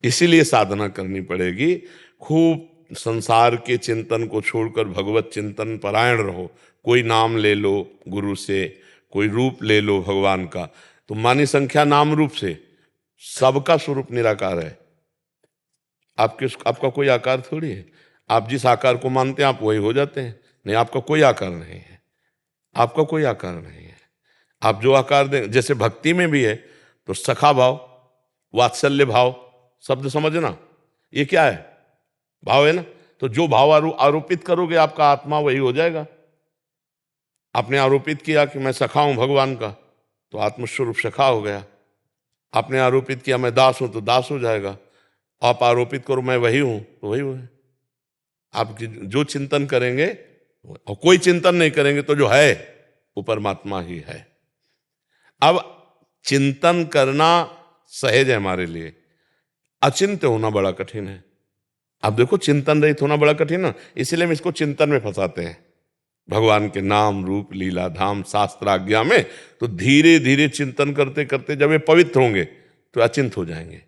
इसीलिए साधना करनी पड़ेगी, खूब संसार के चिंतन को छोड़कर भगवत चिंतन परायण रहो। कोई नाम ले लो गुरु से, कोई रूप ले लो भगवान का, तो मानी संख्या नाम रूप से सबका स्वरूप निराकार है। आपका कोई आकार थोड़ी है, आप जिस आकार को मानते हैं आप वही हो जाते हैं। नहीं, आपका कोई आकार नहीं है, आपका कोई आकार नहीं है। आप जो आकार दें, जैसे भक्ति में भी है तो सखा भाव, वात्सल्य भाव, शब्द समझना, ये क्या है? भाव है ना। तो जो भाव आरोपित करोगे आपका आत्मा वही हो जाएगा। आपने आरोपित किया कि मैं सखा हूं भगवान का, तो आत्मस्वरूप सखा हो गया। आपने आरोपित किया मैं दास हूं, तो दास हो जाएगा। आप आरोपित करो मैं वही हूं, तो वही है। आप जो चिंतन करेंगे, और कोई चिंतन नहीं करेंगे, तो जो है वो परमात्मा ही है। अब चिंतन करना सहज है हमारे लिए, अचिंत्य होना बड़ा कठिन है। अब देखो, चिंतन रहित होना बड़ा कठिन है, इसलिए हम इसको चिंतन में फंसाते हैं। भगवान के नाम रूप लीला धाम शास्त्र आज्ञा में तो धीरे धीरे चिंतन करते करते जब ये पवित्र होंगे तो अचिंत हो जाएंगे।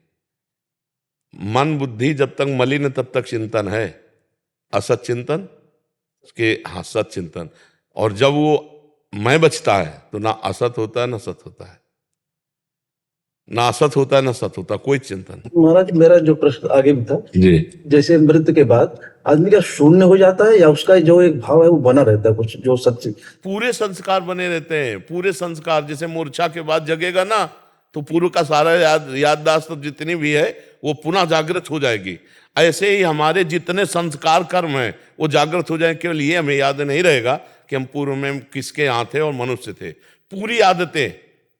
मन बुद्धि जब तक मलिन तब तक चिंतन है, असत चिंतन के, हाँ सत चिंतन। और जब वो मैं बचता है तो ना असत होता है ना सत होता है, ना असत होता है ना सत होता, कोई चिंतन। महाराज मेरा जो प्रश्न आगे भी था जी, जैसे मृत्यु के बाद आदमी का शून्य हो जाता है, या उसका जो एक भाव है वो बना रहता है, कुछ जो सच्ची? पूरे संस्कार बने रहते हैं, पूरे संस्कार। जैसे मूर्छा के बाद जगेगा ना, तो पूर्व का सारा याददाश्त जितनी भी है वो पुनः जागृत हो जाएगी। ऐसे ही हमारे जितने संस्कार कर्म हैं वो जागृत हो जाए। केवल ये हमें याद नहीं रहेगा कि हम पूर्व में किसके यहाँ थे और मनुष्य थे। पूरी आदतें,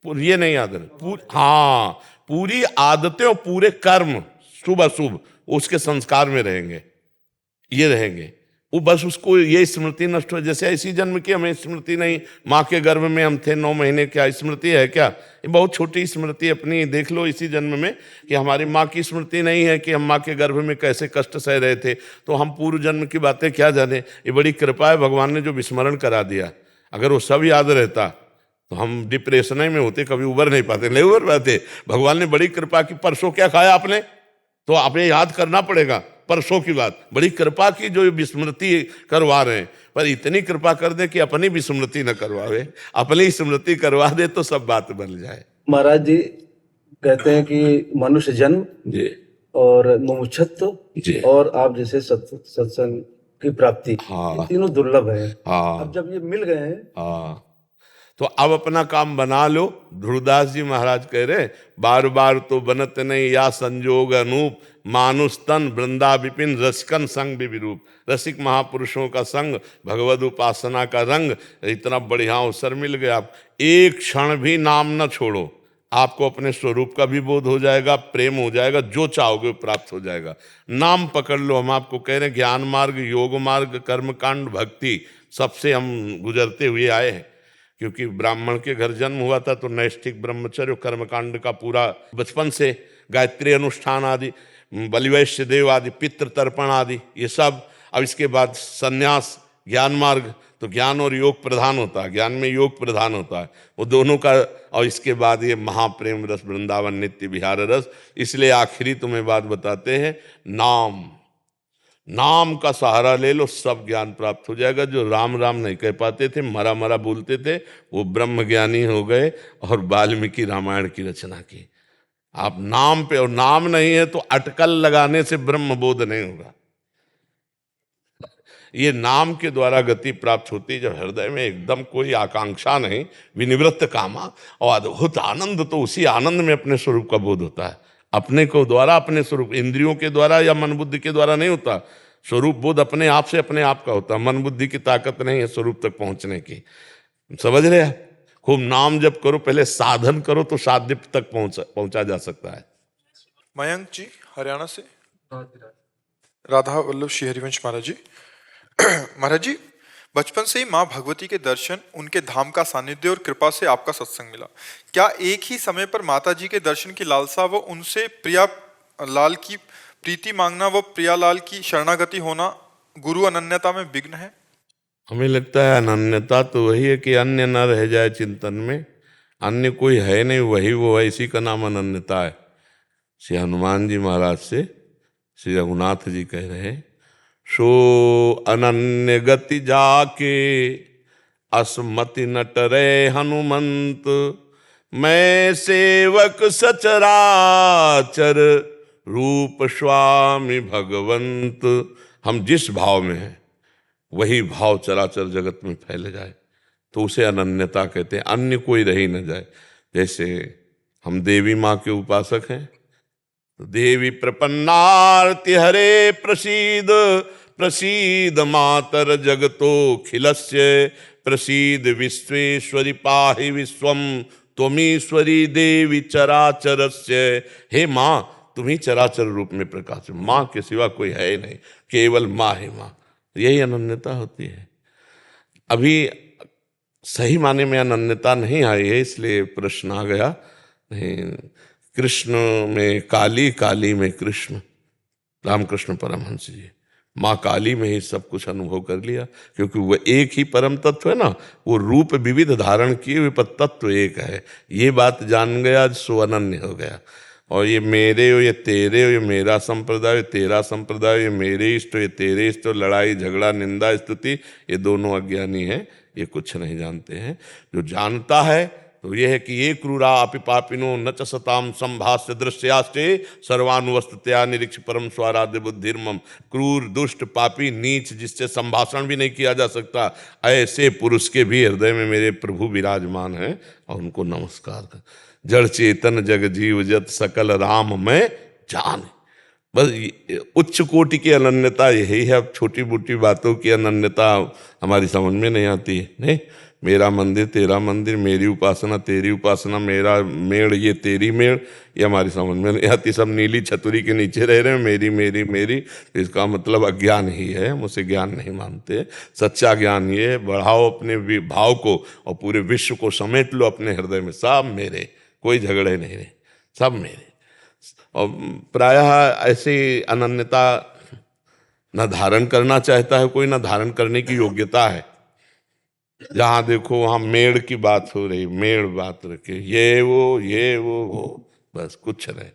ये नहीं आदत, हाँ, पूरी आदतें और पूरे कर्म शुभ अशुभ उसके संस्कार में रहेंगे, ये रहेंगे। वो बस उसको ये स्मृति नष्ट हो, जैसे इसी जन्म की हमें स्मृति नहीं, माँ के गर्भ में हम थे 9 महीने, क्या स्मृति है क्या? ये बहुत छोटी स्मृति अपनी देख लो इसी जन्म में कि हमारी माँ की स्मृति नहीं है कि हम माँ के गर्भ में कैसे कष्ट सह रहे थे, तो हम पूर्व जन्म की बातें क्या जाने। ये बड़ी कृपा है भगवान ने जो विस्मरण करा दिया। अगर वो सब याद रहता तो हम डिप्रेशन में होते, कभी उबर नहीं पाते, नहीं उबर पाते। भगवान ने बड़ी कृपा की, परसों क्या खाया आपने, तो आपने याद करना पड़ेगा परसों की बात। बड़ी कृपा की जो विस्मृति करवा रहे हैं, पर इतनी कृपा कर दे कि अपनी विस्मृति न करवावे, अपनी स्मृति करवा दे तो सब बात बन जाए। महाराज जी कहते हैं कि मनुष्य जन्म जी और मुमुक्षुत्व जी, और आप जैसे सत्संग की प्राप्ति, हाँ। ये तीनों दुर्लभ है। हाँ अब जब ये मिल गए हैं, हाँ, तो अब अपना काम बना लो। ध्रुवदास जी महाराज कह रहे, बार बार तो बनत नहीं या संजोग अनूप, मानुष तन वृंदा विपिन रसिकन संग विरूप। रसिक महापुरुषों का संग, भगवद उपासना का रंग, इतना बढ़िया अवसर मिल गया। आप एक क्षण भी नाम न छोड़ो, आपको अपने स्वरूप का भी बोध हो जाएगा, प्रेम हो जाएगा, जो चाहोगे वो प्राप्त हो जाएगा। नाम पकड़ लो। हम आपको कह रहे हैं ज्ञान मार्ग, योग मार्ग, कर्मकांड, भक्ति, सबसे हम गुजरते हुए आए हैं। क्योंकि ब्राह्मण के घर जन्म हुआ था तो नैष्ठिक ब्रह्मचर्य कर्मकांड का पूरा बचपन से, गायत्री अनुष्ठान आदि, बलिवैश्य देव आदि, पितृ तर्पण आदि, ये सब। अब इसके बाद संन्यास, ज्ञान मार्ग, तो ज्ञान और योग प्रधान होता है, ज्ञान में योग प्रधान होता है, वो दोनों का। और इसके बाद ये महाप्रेम रस, वृंदावन नित्य विहार रस। इसलिए आखिरी तुम्हें बात बताते हैं, नाम, नाम का सहारा ले लो, सब ज्ञान प्राप्त हो जाएगा। जो राम राम नहीं कह पाते थे, मरा मरा बोलते थे, वो ब्रह्म ज्ञानी हो गए और वाल्मीकि रामायण की रचना की। आप नाम पे, और नाम नहीं है तो अटकल लगाने से ब्रह्म बोध नहीं होगा। ये नाम के द्वारा गति प्राप्त होती है, जब हृदय में एकदम कोई आकांक्षा नहीं, विनिवृत्त कामा और अद्भुत आनंद, तो उसी आनंद में अपने स्वरूप का बोध होता है। अपने को द्वारा, अपने स्वरूप, इंद्रियों के द्वारा या मन बुद्धि के द्वारा नहीं होता। स्वरूप बोध अपने आप से अपने आप का होता है। मन बुद्धि की ताकत नहीं है स्वरूप तक पहुंचने की, समझ रहे हैं? खूब नाम जप करो, पहले साधन करो तो साध्य तक पहुंचा जा सकता है। मयंक जी हरियाणा से, राधा वल्लभ श्री हरिवंश महाराज जी। महाराज जी, बचपन से ही माँ भगवती के दर्शन, उनके धाम का सानिध्य और कृपा से आपका सत्संग मिला। क्या एक ही समय पर माता जी के दर्शन की लालसा व उनसे प्रिया लाल की प्रीति मांगना व प्रिया लाल की शरणागति होना गुरु अनन्यता में विघ्न है? हमें लगता है अनन्यता तो वही है कि अन्य न रह जाए चिंतन में, अन्य कोई है नहीं, वही वो है, इसी का नाम अनन्यता है। श्री हनुमान जी महाराज से श्री रघुनाथ जी कह रहे हैं, सो अनन्य गति जाके असमति नटरे हनुमंत, मैं सेवक सचराचर रूप स्वामी भगवंत। हम जिस भाव में हैं वही भाव चराचर जगत में फैल जाए तो उसे अनन्यता कहते हैं, अन्य कोई रह ही न जाए। जैसे हम देवी माँ के उपासक हैं, तो देवी प्रपन्नार्ति हरे प्रसीद, प्रसीद मातर जगतो खिलस्य, प्रसीद विश्वेश्वरी पाहि विश्वम, त्वमीश्वरी देवी चराचरस्य। हे माँ, तुम्ही चराचर रूप में प्रकाश, माँ के सिवा कोई है ही नहीं, केवल माँ है माँ। यही अनन्यता होती है। अभी सही माने में अनन्यता नहीं आई है, इसलिए प्रश्न आ गया। नहीं, कृष्ण में काली, काली में कृष्ण, रामकृष्ण परमहंस जी माँ काली में ही सब कुछ अनुभव कर लिया, क्योंकि वह एक ही परम तत्व है ना, वो रूप विविध धारण किए हुए पर तत्व एक है। ये बात जान गया सो अनन्य हो गया। और ये मेरे हो, ये तेरे हो, ये मेरा संप्रदाय, ये तेरा संप्रदाय, ये मेरे इष्ट, ये तेरे इष्ट, लड़ाई झगड़ा निंदा स्तुति, ये दोनों अज्ञानी हैं, ये कुछ नहीं जानते हैं। जो जानता है तो ये है कि ये क्रूरा अपि पापिनो न च सताम संभाष्य दृश्यास्ते सर्वानुवस्तया निरीक्ष परम स्वाराध्य बुद्धिर्मम। क्रूर दुष्ट पापी नीच जिससे संभाषण भी नहीं किया जा सकता, ऐसे पुरुष के भी हृदय में मेरे प्रभु विराजमान हैं और उनको नमस्कार कर। जड़ चेतन जग जीव जत सकल राम में जान, बस उच्च कोटि की अनन्यता यही है। अब छोटी मोटी बातों की अनन्यता हमारी समझ में नहीं आती है। नहीं, मेरा मंदिर तेरा मंदिर, मेरी उपासना तेरी उपासना, मेरा मेड़ ये तेरी मेड़, ये हमारी समझ में नहीं आती। सब नीली छतरी के नीचे रह रहे हैं, मेरी मेरी मेरी। तो इसका मतलब अज्ञान ही है, हम उसे ज्ञान नहीं मानते। सच्चा ज्ञान ये है, बढ़ाओ अपने भाव को और पूरे विश्व को समेट लो अपने हृदय में। सब मेरे, कोई झगड़े नहीं रहे, सब मेरे। और प्रायः ऐसी अनन्यता न धारण करना चाहता है कोई, न धारण करने की योग्यता है। जहां देखो वहां मेड़ की बात हो रही, मेड़ बात रखे, ये वो बस कुछ नहीं।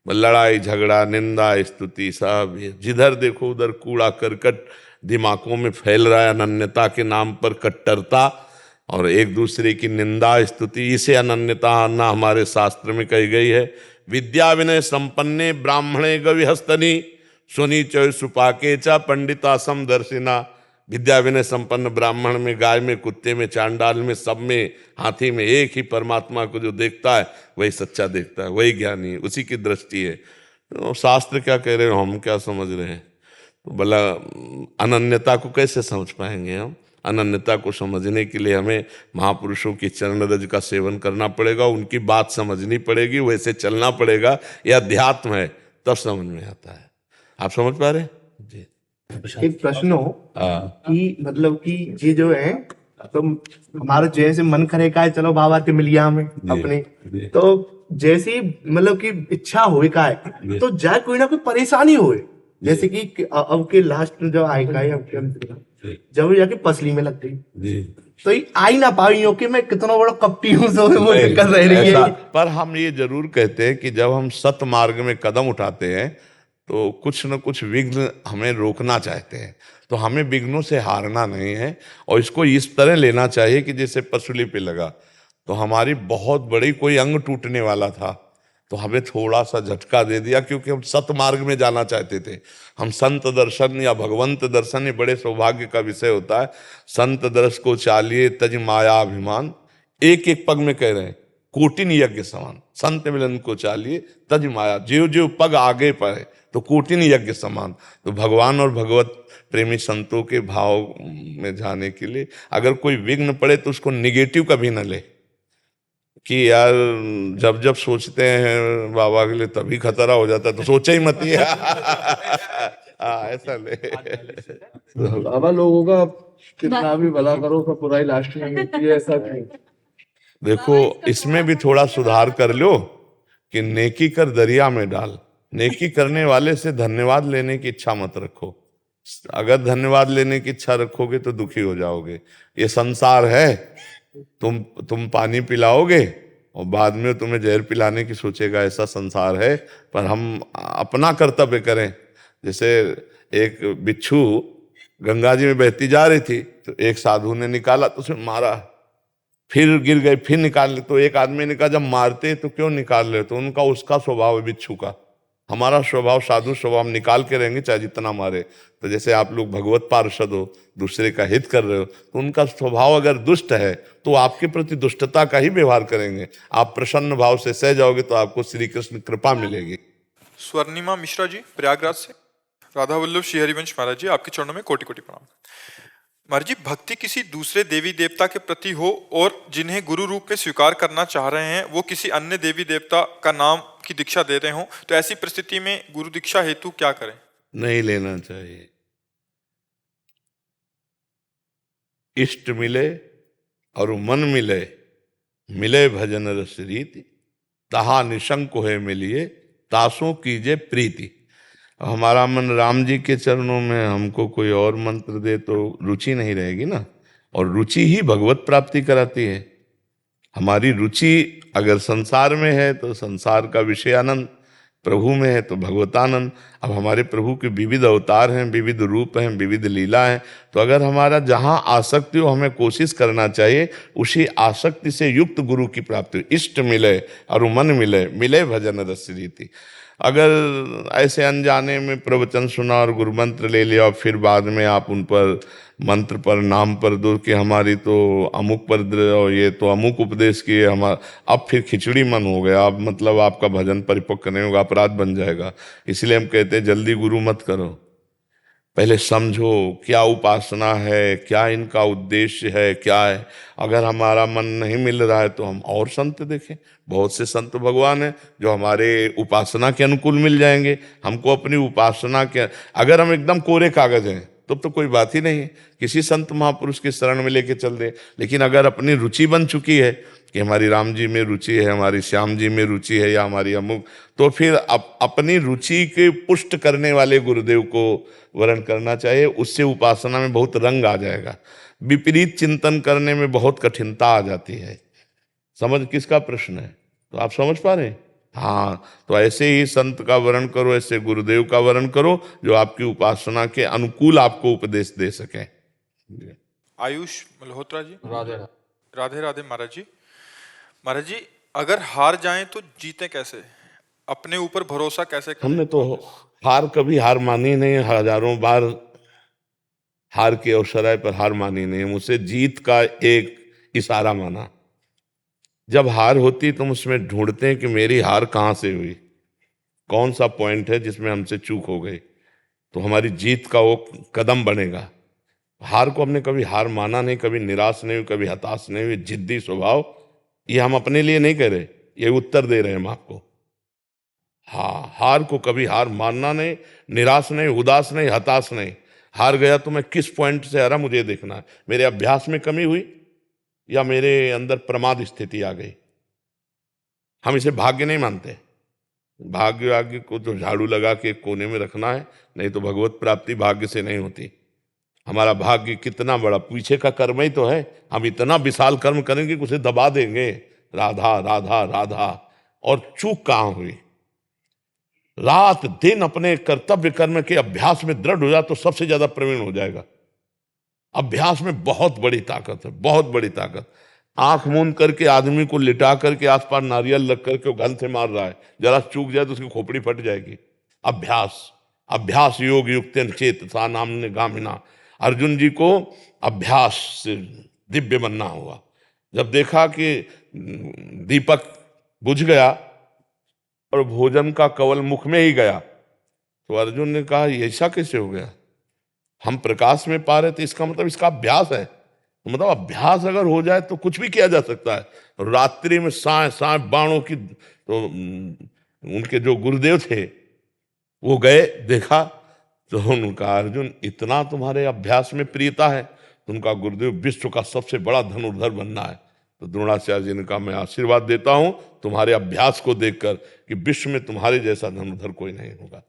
बस लड़ाई झगड़ा, निंदा स्तुति, सब ये। जिधर देखो उधर कूड़ा करकट दिमागों में फैल रहा है, अनन्यता के नाम पर कट्टरता और एक दूसरे की निंदा स्तुति। इसे अनन्यता आना हमारे शास्त्र में कही गई है। विद्या विनय संपन्ने ब्राह्मणे गविहस्तनी सुनी चय सुपाके चा पंडिता समदर्शिना। विद्या विनय संपन्न ब्राह्मण में, गाय में, कुत्ते में, चांडाल में, सब में, हाथी में एक ही परमात्मा को जो देखता है वही सच्चा देखता है, वही ज्ञानी है, उसी की दृष्टि है। तो शास्त्र क्या कह रहे हो, हम क्या समझ रहे हैं? तो भला अनन्यता को कैसे समझ पाएंगे हम? अनन्यता को समझने के लिए हमें महापुरुषों की चरण रज का सेवन करना पड़ेगा, उनकी बात समझनी पड़ेगी, वैसे चलना पड़ेगा। यह अध्यात्म है, तब समझ में आता है। आप समझ पा रहे हैं जी? एक प्रश्न हो कि मतलब कि ये जो है, तो हमारा जैसे मन करे का है चलो बाबा के मिलिया में अपने, तो जैसी मतलब कि इच्छा होए का है तो जाए कोई ना कोई परेशानी होए। जैसे कि अब के लास्ट में जो आएगा जब जाके पसली में लग गई तो ये आई ना पाई हो कि मैं कितना बड़ा कपटी हूँ, तो वो दिक्कत रह रही है। पर हम ये जरूर कहते हैं कि जब हम सत मार्ग में कदम उठाते हैं तो कुछ न कुछ विघ्न हमें रोकना चाहते हैं। तो हमें विघ्नों से हारना नहीं है और इसको इस तरह लेना चाहिए कि जैसे पसली पे लगा तो हमारी बहुत बड़ी कोई अंग टूटने वाला था तो हमें थोड़ा सा झटका दे दिया, क्योंकि हम सत मार्ग में जाना चाहते थे। हम संत दर्शन या भगवंत दर्शन, ये बड़े सौभाग्य का विषय होता है। संत दर्श को चालिए तज माया अभिमान, एक एक पग में कह रहे हैं कोटिन यज्ञ समान। संत मिलन को चालिए तज माया, जीव जीव पग आगे पड़े तो कोटिन यज्ञ समान। तो भगवान और भगवत प्रेमी संतों के भाव में जाने के लिए अगर कोई विघ्न पड़े तो उसको निगेटिव कभी न ले कि यार जब जब सोचते हैं बाबा के लिए तभी खतरा हो जाता है, तो सोचा ही मत ही। ऐसा ले। बाबा लोगों का कितना भी भला करो तो बुराई लास्ट में मिलती है, ऐसा क्यों? देखो इसमें भी थोड़ा सुधार कर लो कि नेकी कर दरिया में डाल। नेकी करने वाले से धन्यवाद लेने की इच्छा मत रखो। अगर धन्यवाद लेने की इच्छा रखोगे तो दुखी हो जाओगे। ये संसार है, तुम पानी पिलाओगे और बाद में तुम्हें जहर पिलाने की सोचेगा, ऐसा संसार है। पर हम अपना कर्तव्य करें। जैसे एक बिच्छू गंगा जी में बहती जा रही थी तो एक साधु ने निकाला तो उसने मारा, फिर गिर गए, फिर निकाल ले। तो एक आदमी ने कहा जब मारते तो क्यों निकाल ले? तो उनका उसका स्वभाव है बिच्छू का, हमारा स्वभाव साधु स्वभाव, हम निकाल के रहेंगे चाहे जितना मारे। तो जैसे आप लोग भगवत पार्षद हो, दूसरे का हित कर रहे हो, तो उनका स्वभाव अगर दुष्ट है तो आपके प्रति दुष्टता का ही व्यवहार करेंगे। आप प्रसन्न भाव से सह जाओगे तो आपको श्री कृष्ण कृपा मिलेगी। स्वर्णिमा मिश्रा जी प्रयागराज से। राधा वल्लभ श्री हरिवंश महाराज जी, आपके चरणों में कोटि कोटि प्रणाम। महाराज जी, भक्ति किसी दूसरे देवी देवता के प्रति हो और जिन्हें गुरु रूप में स्वीकार करना चाह रहे हैं वो किसी अन्य देवी देवता का नाम की दीक्षा दे रहे हो, तो ऐसी परिस्थिति में गुरु दीक्षा हेतु क्या करें? नहीं लेना चाहिए। इष्ट मिले और मन मिले, मिले भजन रस रीति, तहा निशंक है मिलिए, तासों कीजे प्रीति। हमारा मन राम जी के चरणों में, हमको कोई और मंत्र दे तो रुचि नहीं रहेगी ना। और रुचि ही भगवत प्राप्ति कराती है। हमारी रुचि अगर संसार में है तो संसार का विषय आनंद, प्रभु में है तो भगवतानंद। अब हमारे प्रभु के विविध अवतार हैं, विविध रूप हैं, विविध लीला हैं। तो अगर हमारा जहाँ आसक्ति हो हमें कोशिश करना चाहिए उसी आसक्ति से युक्त गुरु की प्राप्ति। इष्ट मिले और मन मिले, मिले भजन रस रीति। अगर ऐसे अनजाने में प्रवचन सुना और गुरु मंत्र ले लिया और फिर बाद में आप उन पर मंत्र पर नाम पर दो कि हमारी तो अमुक पर और ये तो अमुक उपदेश किए हमारा, अब फिर खिचड़ी मन हो गया, अब मतलब आपका भजन परिपक्व नहीं होगा, अपराध बन जाएगा। इसलिए हम कहते हैं जल्दी गुरु मत करो, पहले समझो क्या उपासना है, क्या इनका उद्देश्य है, क्या है। अगर हमारा मन नहीं मिल रहा है तो हम और संत देखें, बहुत से संत भगवान हैं जो हमारे उपासना के अनुकूल मिल जाएंगे। हमको अपनी उपासना के, अगर हम एकदम कोरे कागज हैं तो कोई बात ही नहीं है, किसी संत महापुरुष के शरण में लेके चल दे। लेकिन अगर अपनी रुचि बन चुकी है कि हमारी राम जी में रुचि है, हमारी श्याम जी में रुचि है या हमारी अमुक, तो फिर अपनी रुचि के पुष्ट करने वाले गुरुदेव को वर्ण करना चाहिए। उससे उपासना में बहुत रंग आ जाएगा। विपरीत चिंतन करने में बहुत कठिनता आ जाती है। समझ किसका प्रश्न है? तो आप समझ पा रहे हैं? हाँ, तो ऐसे ही संत का वर्ण करो, ऐसे गुरुदेव का वर्ण करो जो आपकी उपासना के अनुकूल आपको उपदेश दे सके। आयुष मल्होत्रा जी। राधे राधे राधे महाराज जी। महाराज जी, अगर हार जाएं तो जीते कैसे? अपने ऊपर भरोसा कैसे करें? हमने तो हार कभी हार मानी नहीं, हजारों बार हार के अवसराय पर हार मानी नहीं, मुझसे जीत का एक इशारा माना। जब हार होती तो हम उसमें ढूंढते हैं कि मेरी हार कहाँ से हुई, कौन सा पॉइंट है जिसमें हमसे चूक हो गई, तो हमारी जीत का वो कदम बनेगा। हार को हमने कभी हार माना नहीं, कभी निराश नहीं हुई, कभी हताश नहीं हुई। जिद्दी स्वभाव, ये हम अपने लिए नहीं कह रहे, ये उत्तर दे रहे हैं हम आपको। हाँ, हार को कभी हार मानना नहीं, निराश नहीं, उदास नहीं, हताश नहीं। हार गया तो मैं किस पॉइंट से हारा मुझे देखना है, मेरे अभ्यास में कमी हुई या मेरे अंदर प्रमाद स्थिति आ गई। हम इसे भाग्य नहीं मानते। भाग्य को तो झाड़ू लगा के कोने में रखना है, नहीं तो भगवत प्राप्ति भाग्य से नहीं होती। हमारा भाग्य कितना बड़ा, पीछे का कर्म ही तो है। हम इतना विशाल कर्म करेंगे कि उसे दबा देंगे, राधा राधा राधा। और चूक कहाँ हुई? रात दिन अपने कर्तव्य कर्म के अभ्यास में दृढ़ हो जाए तो सबसे ज्यादा प्रवीण हो जाएगा। अभ्यास में बहुत बड़ी ताकत है, बहुत बड़ी ताकत। आंख मूंद करके आदमी को लिटा करके आसपास नारियल लग करके वो गन से मार रहा है, जरा चूक जाए तो उसकी खोपड़ी फट जाएगी। अभ्यास योग युक्तेन चेतसा नाम्ने गामिना। अर्जुन जी को अभ्यास से दिव्य बनना हुआ। जब देखा कि दीपक बुझ गया और भोजन का कवल मुख में ही गया, तो अर्जुन ने कहा ऐसा कैसे हो गया? हम प्रकाश में पा रहे थे, इसका मतलब इसका अभ्यास है। तो मतलब अभ्यास अगर हो जाए तो कुछ भी किया जा सकता है। रात्रि में साय बाणों की, तो उनके जो गुरुदेव थे वो गए, देखा तो उनका अर्जुन इतना तुम्हारे अभ्यास में प्रियता है, तो उनका गुरुदेव विश्व का सबसे बड़ा धनुर्धर बनना है। तो द्रोणाचार्य जी ने कहा मैं आशीर्वाद देता हूं तुम्हारे अभ्यास को देखकर कि विश्व में तुम्हारे जैसा धनुर्धर कोई नहीं होगा।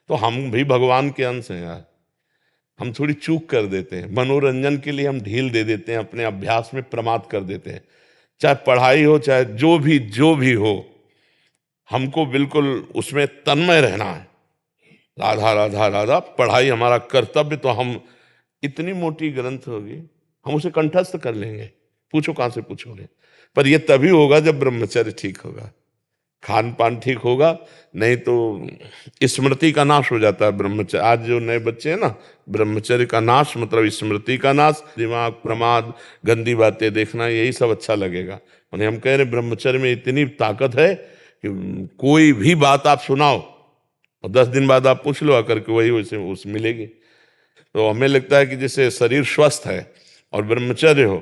तो हम भी भगवान के अंश हैं यार। हम थोड़ी चूक कर देते हैं, मनोरंजन के लिए हम ढील दे देते हैं, अपने अभ्यास में प्रमाद कर देते हैं। चाहे पढ़ाई हो, चाहे जो भी हो, हमको बिल्कुल उसमें तन्मय रहना है। राधा राधा राधा पढ़ाई हमारा कर्तव्य। तो हम इतनी मोटी ग्रंथ होगी, हम उसे कंठस्थ कर लेंगे, पूछो कहां से पूछोगे। पर यह तभी होगा जब ब्रह्मचर्य ठीक होगा, खान पान ठीक होगा, नहीं तो स्मृति का नाश हो जाता है। ब्रह्मचर्य, आज जो नए बच्चे हैं ना, ब्रह्मचर्य का नाश मतलब स्मृति का नाश, दिमाग, प्रमाद, गंदी बातें देखना, यही सब अच्छा लगेगा। उन्हें हम कह रहे ब्रह्मचर्य में इतनी ताकत है कि कोई भी बात आप सुनाओ और 10 दिन बाद आप पूछ लो आकर के, वही वैसे उस मिलेगी। तो हमें लगता है कि जैसे शरीर स्वस्थ है और ब्रह्मचर्य हो,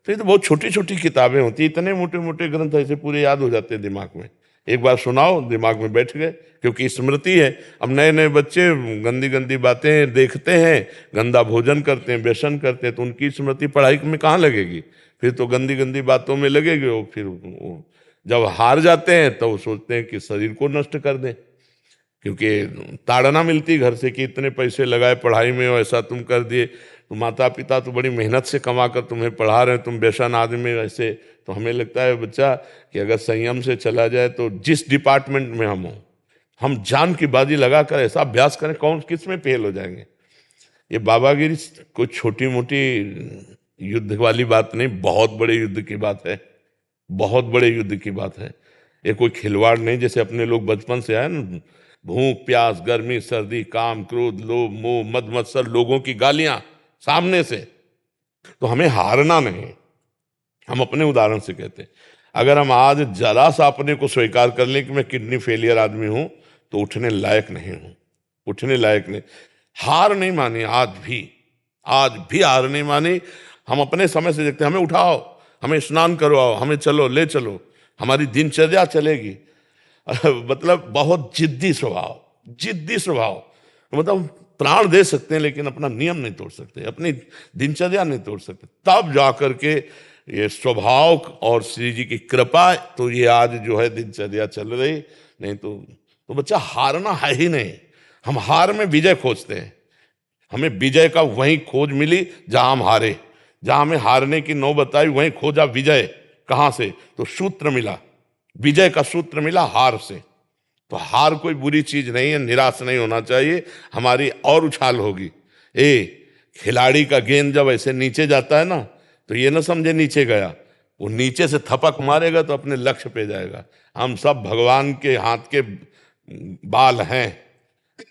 तो ये तो बहुत छोटी छोटी किताबें होती है, इतने मोटे मोटे ग्रंथ ऐसे पूरे याद हो जाते हैं दिमाग में। एक बार सुनाओ, दिमाग में बैठ गए, क्योंकि स्मृति है। अब नए नए बच्चे गंदी गंदी बातें देखते हैं, गंदा भोजन करते हैं, व्यसन करते हैं, तो उनकी स्मृति पढ़ाई में कहाँ लगेगी? फिर तो गंदी गंदी बातों में लगेगी। वो फिर जब हार जाते हैं तो सोचते हैं कि शरीर को नष्ट कर दें, क्योंकि ताड़ना मिलती घर से कि इतने पैसे लगाए पढ़ाई में, ऐसा तुम कर दिए। तो माता पिता तो बड़ी मेहनत से कमा कर तुम्हें पढ़ा रहे हैं, तुम व्यसन आदमी ऐसे। तो हमें लगता है बच्चा कि अगर संयम से चला जाए तो जिस डिपार्टमेंट में हम हों, हम जान की बाजी लगाकर ऐसा अभ्यास करें, कौन किस में फेल हो जाएंगे। ये बाबागिरी कोई छोटी मोटी युद्ध वाली बात नहीं, बहुत बड़े युद्ध की बात है, बहुत बड़े युद्ध की बात है। ये कोई खिलवाड़ नहीं, जैसे अपने लोग बचपन से आए ना, भूख प्यास गर्मी सर्दी काम क्रोध लोभ मोह मद मत्सर लोगों की गालियां सामने से। तो हमें हारना नहीं। हम अपने उदाहरण से कहते हैं, अगर हम आज जरा सा अपने को स्वीकार कर लें कि मैं किडनी फेलियर आदमी हूं तो उठने लायक नहीं हूं, उठने लायक नहीं। हार नहीं मानी, आज भी हार नहीं मानी। हम अपने समय से देखते हैं, हमें उठाओ, हमें स्नान करवाओ, हमें चलो ले चलो, हमारी दिनचर्या चलेगी। मतलब बहुत जिद्दी स्वभाव, मतलब प्राण दे सकते हैं लेकिन अपना नियम नहीं तोड़ सकते, अपनी दिनचर्या नहीं तोड़ सकते। तब जाकर के ये स्वभाव और श्री जी की कृपा, तो ये आज जो है दिनचर्या चल रही। नहीं तो बच्चा हारना है ही नहीं। हम हार में विजय खोजते हैं, हमें विजय का वहीं खोज मिली जहां हम हारे। जहां हमें हारने की नौबत आई वहीं खोजा विजय। कहां से? तो सूत्र मिला, विजय का सूत्र मिला हार से। तो हार कोई बुरी चीज नहीं है, निराश नहीं होना चाहिए, हमारी और उछाल होगी। खिलाड़ी का गेंद जब ऐसे नीचे जाता है ना, तो ये ना समझे नीचे गया, वो नीचे से थपक मारेगा तो अपने लक्ष्य पे जाएगा। हम सब भगवान के हाथ के बाल हैं,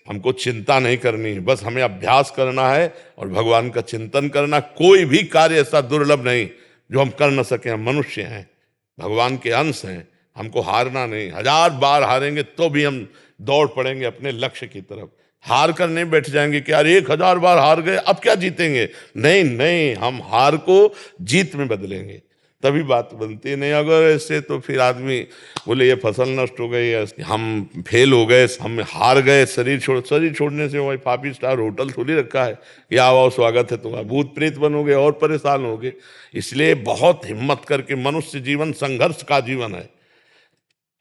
हमको चिंता नहीं करनी है, बस हमें अभ्यास करना है और भगवान का चिंतन करना। कोई भी कार्य ऐसा दुर्लभ नहीं जो हम कर न सके। हम मनुष्य हैं, भगवान के अंश हैं, हमको हारना नहीं। 1000 बार हारेंगे तो भी हम दौड़ पड़ेंगे अपने लक्ष्य की तरफ। हार कर नहीं बैठ जाएंगे कि यार 1000 बार हार गए अब क्या जीतेंगे। नहीं, हम हार को जीत में बदलेंगे, तभी बात बनती है। नहीं अगर ऐसे तो फिर आदमी बोले ये फसल नष्ट हो गई, हम फेल हो गए, हम हार गए, शरीर छोड़ने से वही 5 स्टार होटल थोड़ी रखा है कि आओ स्वागत है तुम्हारा, भूत प्रेत बनोगे और परेशान होगे। इसलिए बहुत हिम्मत करके, मनुष्य जीवन संघर्ष का जीवन है।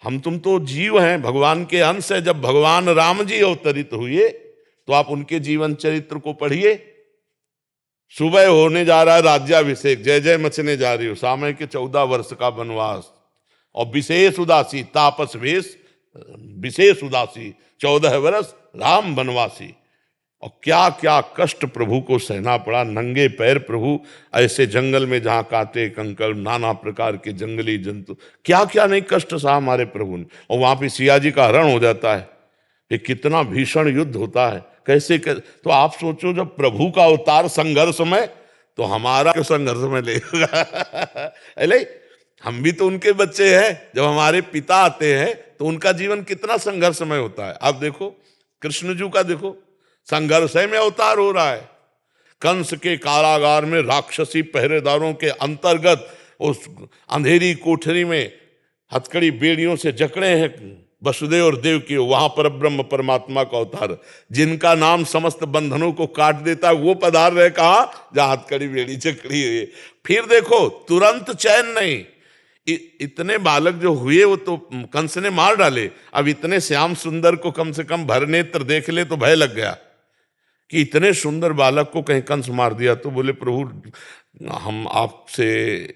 हम तुम तो जीव हैं, भगवान के अंश है। जब भगवान राम जी अवतरित हुए तो आप उनके जीवन चरित्र को पढ़िए। सुबह होने जा रहा है राज्याभिषेक, जय जय मचने जा रही हो, सामय के 14 वर्ष का वनवास और विशेष उदासी, तापस वेश विशेष उदासी, 14 वर्ष राम वनवासी। और क्या क्या कष्ट प्रभु को सहना पड़ा। नंगे पैर प्रभु ऐसे जंगल में जहां कांटे कंकड़ नाना प्रकार के जंगली जंतु, क्या क्या नहीं कष्ट सहा हमारे प्रभु ने। और वहां पे सिया जी का हरण हो जाता है, ये कितना भीषण युद्ध होता है। कैसे तो आप सोचो, जब प्रभु का अवतार संघर्ष में, तो हमारा संघर्ष में लेगा। अरे हम भी तो उनके बच्चे हैं। जब हमारे पिता आते हैं तो उनका जीवन कितना संघर्षमय होता है। आप देखो कृष्ण जी का, देखो संघर्ष में अवतार हो रहा है। कंस के कारागार में राक्षसी पहरेदारों के अंतर्गत उस अंधेरी कोठरी में हथकड़ी बेड़ियों से जकड़े हैं वसुदेव और देव की। वहां पर ब्रह्म परमात्मा का अवतार, जिनका नाम समस्त बंधनों को काट देता है, वो पधार रहे कहा जहां हथकड़ी बेड़ी जकड़ी हुई। फिर देखो तुरंत चैन नहीं, इतने बालक जो हुए वो तो कंस ने मार डाले। अब इतने श्याम सुंदर को कम से कम भर नेत्र देख ले तो भय लग गया कि इतने सुंदर बालक को कहीं कंस मार दिया। तो बोले प्रभु हम आपसे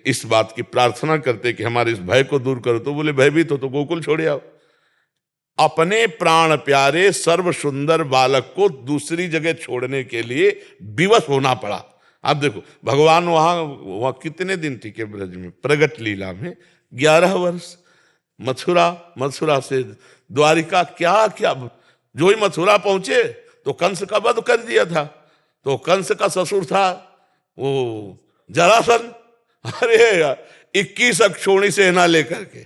इस बात की प्रार्थना करते कि हमारे इस भय को दूर करो। तो बोले भयभीत हो तो गोकुल छोड़ आओ। अपने प्राण प्यारे सर्व सुंदर बालक को दूसरी जगह छोड़ने के लिए विवश होना पड़ा। आप देखो भगवान वहां कितने दिन टिके ब्रज में, प्रगट लीला में 11 वर्ष। मथुरा से द्वारिका, क्या क्या, जो ही मथुरा पहुंचे तो कंस का वध कर दिया था। तो कंस का ससुर था वो जरासंध। अरे 21 अक्षौणी सेना लेकर के,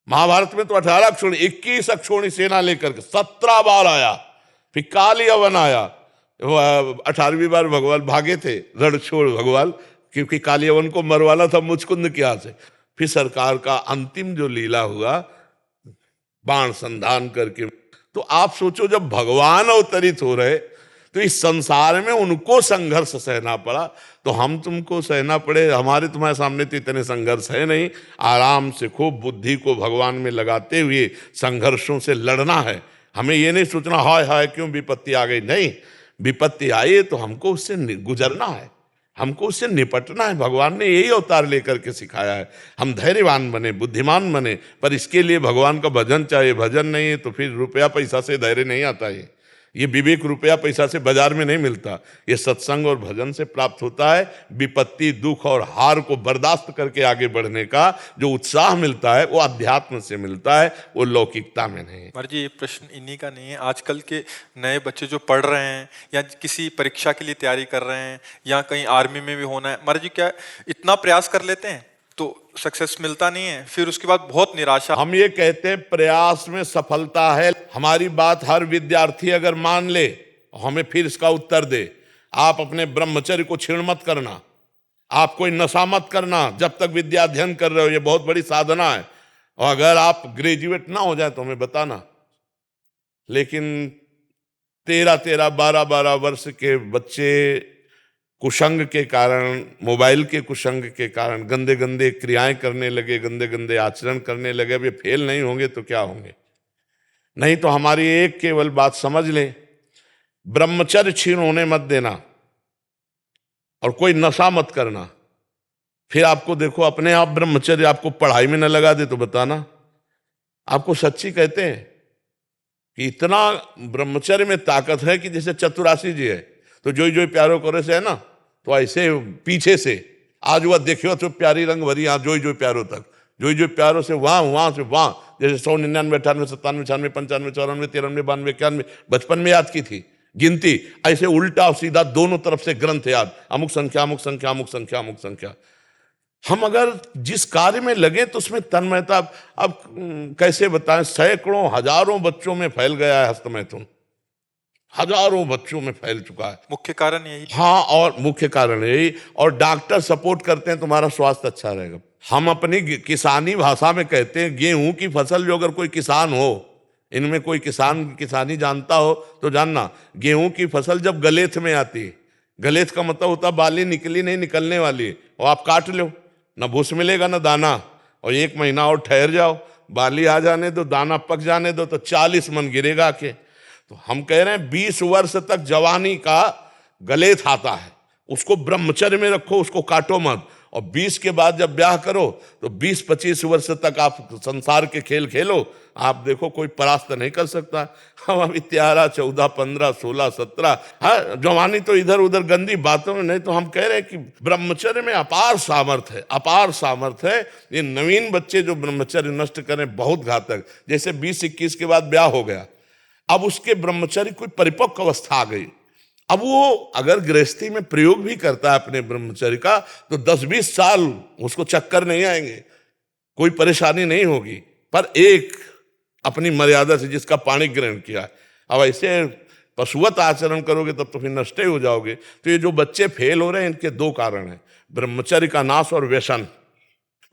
महाभारत में तो 18 अक्षौणी, 21 अक्षौणी सेना लेकर के 17 बार आया। फिर काल यवन आया, 18वीं बार भगवान भागे थे रण छोड़ भगवान, क्योंकि काल यवन को मरवाना था मुचकुंद के हाथ से। फिर सरकार का अंतिम जो लीला हुआ बाण संधान करके। तो आप सोचो जब भगवान अवतरित हो रहे तो इस संसार में उनको संघर्ष सहना पड़ा, तो हम तुमको सहना पड़े। हमारे तुम्हारे सामने तो इतने संघर्ष है नहीं। आराम से खूब बुद्धि को भगवान में लगाते हुए संघर्षों से लड़ना है। हमें ये नहीं सोचना हाय हाय क्यों विपत्ति आ गई। नहीं, विपत्ति आई तो हमको उससे गुजरना है, हमको उससे निपटना है। भगवान ने यही अवतार लेकर के सिखाया है। हम धैर्यवान बने, बुद्धिमान बने, पर इसके लिए भगवान का भजन चाहिए। भजन नहीं है तो फिर रुपया पैसा से धैर्य नहीं आता है। ये विवेक रुपया पैसा से बाजार में नहीं मिलता, ये सत्संग और भजन से प्राप्त होता है। विपत्ति, दुख और हार को बर्दाश्त करके आगे बढ़ने का जो उत्साह मिलता है वो अध्यात्म से मिलता है, वो लौकिकता में नहीं है। महाराज जी, ये प्रश्न इन्हीं का नहीं है। आजकल के नए बच्चे जो पढ़ रहे हैं या किसी परीक्षा के लिए तैयारी कर रहे हैं या कहीं आर्मी में भी होना है, महाराज जी क्या इतना प्रयास कर लेते हैं तो सक्सेस मिलता नहीं है, फिर उसके बाद बहुत निराशा। हम ये कहते हैं प्रयास में सफलता है। हमारी बात हर विद्यार्थी अगर मान ले, हमें फिर इसका उत्तर दे, आप अपने ब्रह्मचर्य को छीण मत करना, आप कोई नशा मत करना जब तक विद्या अध्ययन कर रहे हो, ये बहुत बड़ी साधना है। और अगर आप ग्रेजुएट ना हो जाए तो हमें बताना। लेकिन 13-13, 12-12 वर्ष के बच्चे कुसंग के कारण, मोबाइल के कुसंग के कारण गंदे गंदे क्रियाएं करने लगे, गंदे गंदे आचरण करने लगे। अब ये फेल नहीं होंगे तो क्या होंगे? नहीं तो हमारी एक केवल बात समझ लें, ब्रह्मचर्य छीन होने मत देना और कोई नशा मत करना। फिर आपको देखो अपने आप ब्रह्मचर्य आपको पढ़ाई में न लगा दे तो बताना। आपको सच्ची कहते हैं कि इतना ब्रह्मचर्य में ताकत है कि जैसे चतुरासी जी है तो जोई जोई प्यारो करे से है ना, तो ऐसे पीछे से आज वह देखियो तो प्यारी रंग भरी, यहाँ जोई जोई प्यारो तक, जोई जोई प्यारो से वहां से वहां, जैसे 100, 99, 98, 97, 96, 95, 94, 93, 92, 91 बचपन में याद की थी गिनती, ऐसे उल्टा और सीधा दोनों तरफ से ग्रंथ याद, अमुक संख्या अमुक संख्या अमुक संख्या अमुक संख्या। हम अगर जिस कार्य में लगे तो उसमें तन्मयता, अब कैसे बताएं, सैकड़ों हजारों बच्चों में फैल गया है हस्तमैथुन, हजारों बच्चों में फैल चुका है। मुख्य कारण यही। हाँ, और मुख्य कारण यही, और डॉक्टर सपोर्ट करते हैं तुम्हारा स्वास्थ्य अच्छा रहेगा। हम अपनी किसानी भाषा में कहते हैं गेहूं की फसल, जो अगर कोई किसान हो, इनमें कोई किसानी जानता हो तो जानना, गेहूं की फसल जब गलेथ में आती है, गलेथ का मतलब होता बाली निकली नहीं, निकलने वाली है, और आप काट लो, ना भूस मिलेगा ना दाना, और 1 महीना और ठहर जाओ, बाली आ जाने दो, दाना पक जाने दो, तो 40 मन गिरेगा के। तो हम कह रहे हैं 20 वर्ष तक जवानी का गलेथ आता है, उसको ब्रह्मचर्य में रखो, उसको काटो मत, और 20 के बाद जब ब्याह करो तो 20-25 वर्ष तक आप संसार के खेल खेलो, आप देखो कोई परास्त नहीं कर सकता। हम अभी 13, 14, 15, 16, 17, हाँ जवानी तो इधर उधर गंदी बातों में नहीं। तो हम कह रहे हैं कि ब्रह्मचर्य में अपार सामर्थ्य है, अपार सामर्थ्य है। ये नवीन बच्चे जो ब्रह्मचर्य नष्ट करें बहुत घातक, जैसे 20-21 के बाद ब्याह हो गया, अब उसके ब्रह्मचर्य कोई परिपक्व अवस्था आ गई, अब वो अगर गृहस्थी में प्रयोग भी करता है अपने ब्रह्मचर्य का तो 10-20 साल उसको चक्कर नहीं आएंगे, कोई परेशानी नहीं होगी। पर एक अपनी मर्यादा से जिसका पाणी ग्रहण किया, अब ऐसे पशुवत आचरण करोगे तब तो फिर नष्ट ही हो जाओगे। तो ये जो बच्चे फेल हो रहे हैं इनके 2 कारण हैं, ब्रह्मचर्य का नाश और व्यसन।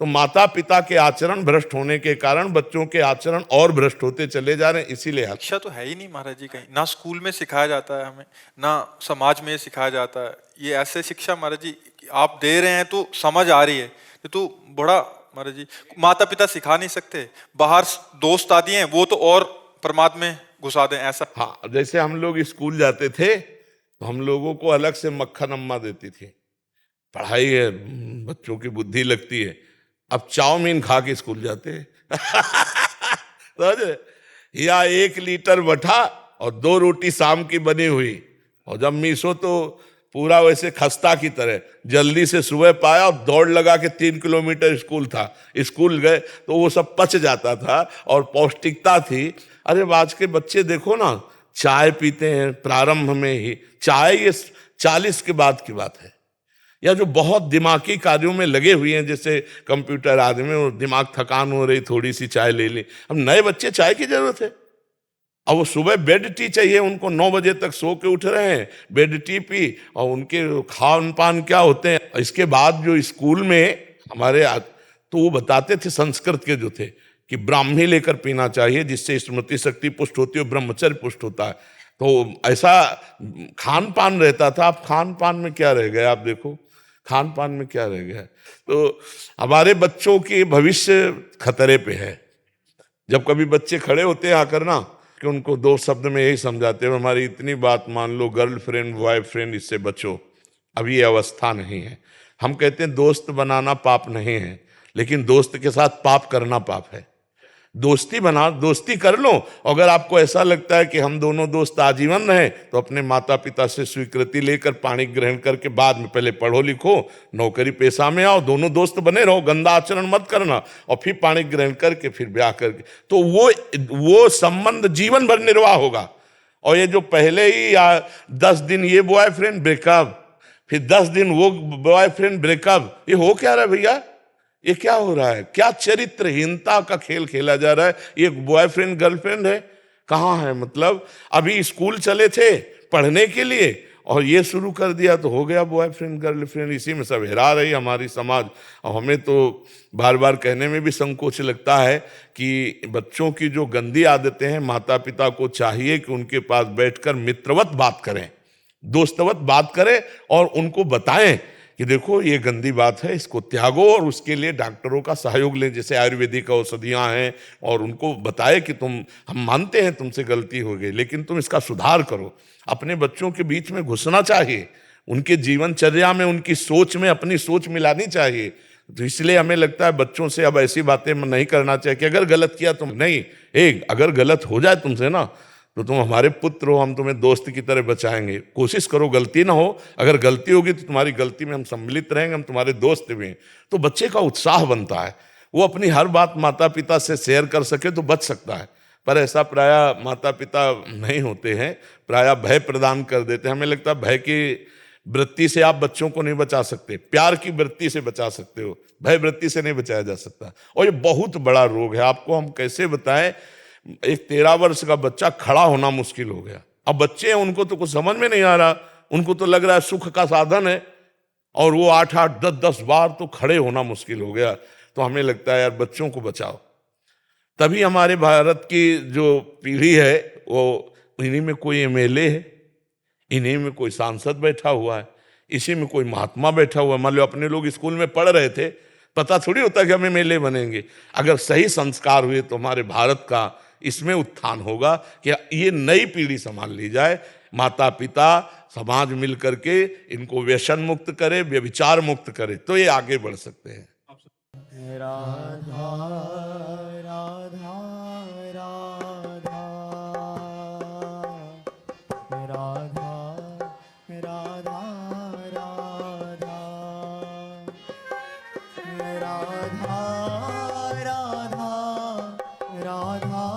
तो माता पिता के आचरण भ्रष्ट होने के कारण बच्चों के आचरण और भ्रष्ट होते चले जा रहे हैं। इसीलिए शिक्षा तो है ही नहीं महाराज जी, कहीं ना स्कूल में सिखाया जाता है हमें, ना समाज में सिखाया जाता है। ये ऐसे शिक्षा महाराज जी आप दे रहे हैं तो समझ आ रही है, तो बड़ा महाराज जी माता पिता सिखा नहीं सकते, बाहर दोस्त आदि हैं वो तो और परमात्मा में घुसा दें ऐसा। हाँ, जैसे हम लोग स्कूल जाते थे तो हम लोगों को अलग से मक्खन अम्मा देती थी, पढ़ाई है बच्चों की बुद्धि लगती है। अब चाउमीन खा के स्कूल जाते या 1 लीटर मठा और 2 रोटी शाम की बनी हुई, और जब मीसो तो पूरा वैसे खस्ता की तरह जल्दी से सुबह पाया और दौड़ लगा के 3 किलोमीटर स्कूल था, स्कूल गए तो वो सब पच जाता था और पौष्टिकता थी। अरे आज के बच्चे देखो ना, चाय पीते हैं प्रारंभ में ही, चाय ये 40 के बाद की बात है, या जो बहुत दिमागी कार्यों में लगे हुए हैं जैसे कंप्यूटर आदि में, वो दिमाग थकान हो रही, थोड़ी सी चाय ले ली। अब नए बच्चे चाय की जरूरत है, अब वो सुबह बेड टी चाहिए उनको, 9 बजे तक सो के उठ रहे हैं, बेड टी पी, और उनके खान पान क्या होते हैं। इसके बाद जो स्कूल में हमारे तो वो बताते थे संस्कृत के जो थे कि ब्राह्मी लेकर पीना चाहिए जिससे स्मृति शक्ति पुष्ट होती है, ब्रह्मचर्य पुष्ट होता है। तो ऐसा खान पान रहता था। अब खान पान में क्या रह गया, आप देखो खान पान में क्या रह गया। तो हमारे बच्चों के भविष्य खतरे पे है। जब कभी बच्चे खड़े होते हैं आकर ना, कि उनको 2 शब्द में यही समझाते हैं, हमारी इतनी बात मान लो, गर्लफ्रेंड बॉयफ्रेंड इससे बचो, अभी ये अवस्था नहीं है। हम कहते हैं दोस्त बनाना पाप नहीं है, लेकिन दोस्त के साथ पाप करना पाप है। दोस्ती बना, दोस्ती कर लो। अगर आपको ऐसा लगता है कि हम दोनों दोस्त आजीवन रहे, तो अपने माता पिता से स्वीकृति लेकर पाणी ग्रहण करके बाद में पहले पढ़ो लिखो, नौकरी पेशा में आओ, दोनों दोस्त बने रहो, गंदा आचरण मत करना, और फिर पाणी ग्रहण करके फिर ब्याह करके, तो वो संबंध जीवन भर निर्वाह होगा। और ये जो पहले ही 10 दिन ये बॉयफ्रेंड ब्रेकअप, फिर 10 दिन वो बॉयफ्रेंड ब्रेकअप, ये हो क्या रहा है भैया? ये क्या हो रहा है? क्या चरित्रहीनता का खेल खेला जा रहा है? ये बॉयफ्रेंड गर्लफ्रेंड है? कहाँ है? मतलब अभी स्कूल चले थे पढ़ने के लिए और ये शुरू कर दिया तो हो गया बॉयफ्रेंड गर्लफ्रेंड। इसी में सब हेरा रही हमारी समाज। और हमें तो बार बार कहने में भी संकोच लगता है कि बच्चों की जो गंदी आदतें हैं, माता पिता को चाहिए कि उनके पास बैठकर मित्रवत बात करें, दोस्तवत बात करें और उनको बताएं कि देखो ये गंदी बात है, इसको त्यागो, और उसके लिए डॉक्टरों का सहयोग लें, जैसे आयुर्वेदिक औषधियाँ हैं, और उनको बताए कि हम मानते हैं तुमसे गलती हो गई, लेकिन तुम इसका सुधार करो। अपने बच्चों के बीच में घुसना चाहिए, उनके जीवनचर्या में, उनकी सोच में अपनी सोच मिलानी चाहिए। तो इसलिए हमें लगता है बच्चों से अब ऐसी बातें नहीं करना चाहिए कि अगर गलत किया तुम नहीं, अगर गलत हो जाए तुमसे ना, तो तुम हमारे पुत्र हो, हम तुम्हें दोस्त की तरह बचाएंगे, कोशिश करो गलती ना हो, अगर गलती होगी तो तुम्हारी गलती में हम सम्मिलित रहेंगे, हम तुम्हारे दोस्त भी हैं। तो बच्चे का उत्साह बनता है, वो अपनी हर बात माता पिता से शेयर कर सके तो बच सकता है। पर ऐसा प्रायः माता पिता नहीं होते हैं, प्रायः भय प्रदान कर देते हैं। हमें लगता है भय की वृत्ति से आप बच्चों को नहीं बचा सकते, प्यार की वृत्ति से बचा सकते हो, भय वृत्ति से नहीं बचाया जा सकता। और ये बहुत बड़ा रोग है, आपको हम कैसे बताएं। एक 13 वर्ष का बच्चा खड़ा होना मुश्किल हो गया। अब बच्चे हैं, उनको तो कुछ समझ में नहीं आ रहा, उनको तो लग रहा है सुख का साधन है, और वो 8-8, 10-10 बार तो खड़े होना मुश्किल हो गया। तो हमें लगता है यार बच्चों को बचाओ। तभी हमारे भारत की जो पीढ़ी है वो, इन्हीं में कोई एमएलए है, इन्हीं में कोई सांसद बैठा हुआ है, इसी में कोई महात्मा बैठा हुआ है। मान लो अपने लोग स्कूल में पढ़ रहे थे, पता थोड़ी होता कि हम एमएलए बनेंगे। अगर सही संस्कार हुए तो हमारे भारत का इसमें उत्थान होगा कि ये नई पीढ़ी संभाल ली जाए। माता पिता समाज मिल करके इनको व्यसन मुक्त करे, व्यभिचार मुक्त करे, तो ये आगे बढ़ सकते हैं। राधा राधा राधा राधा राधा राधा राधा राधा राधा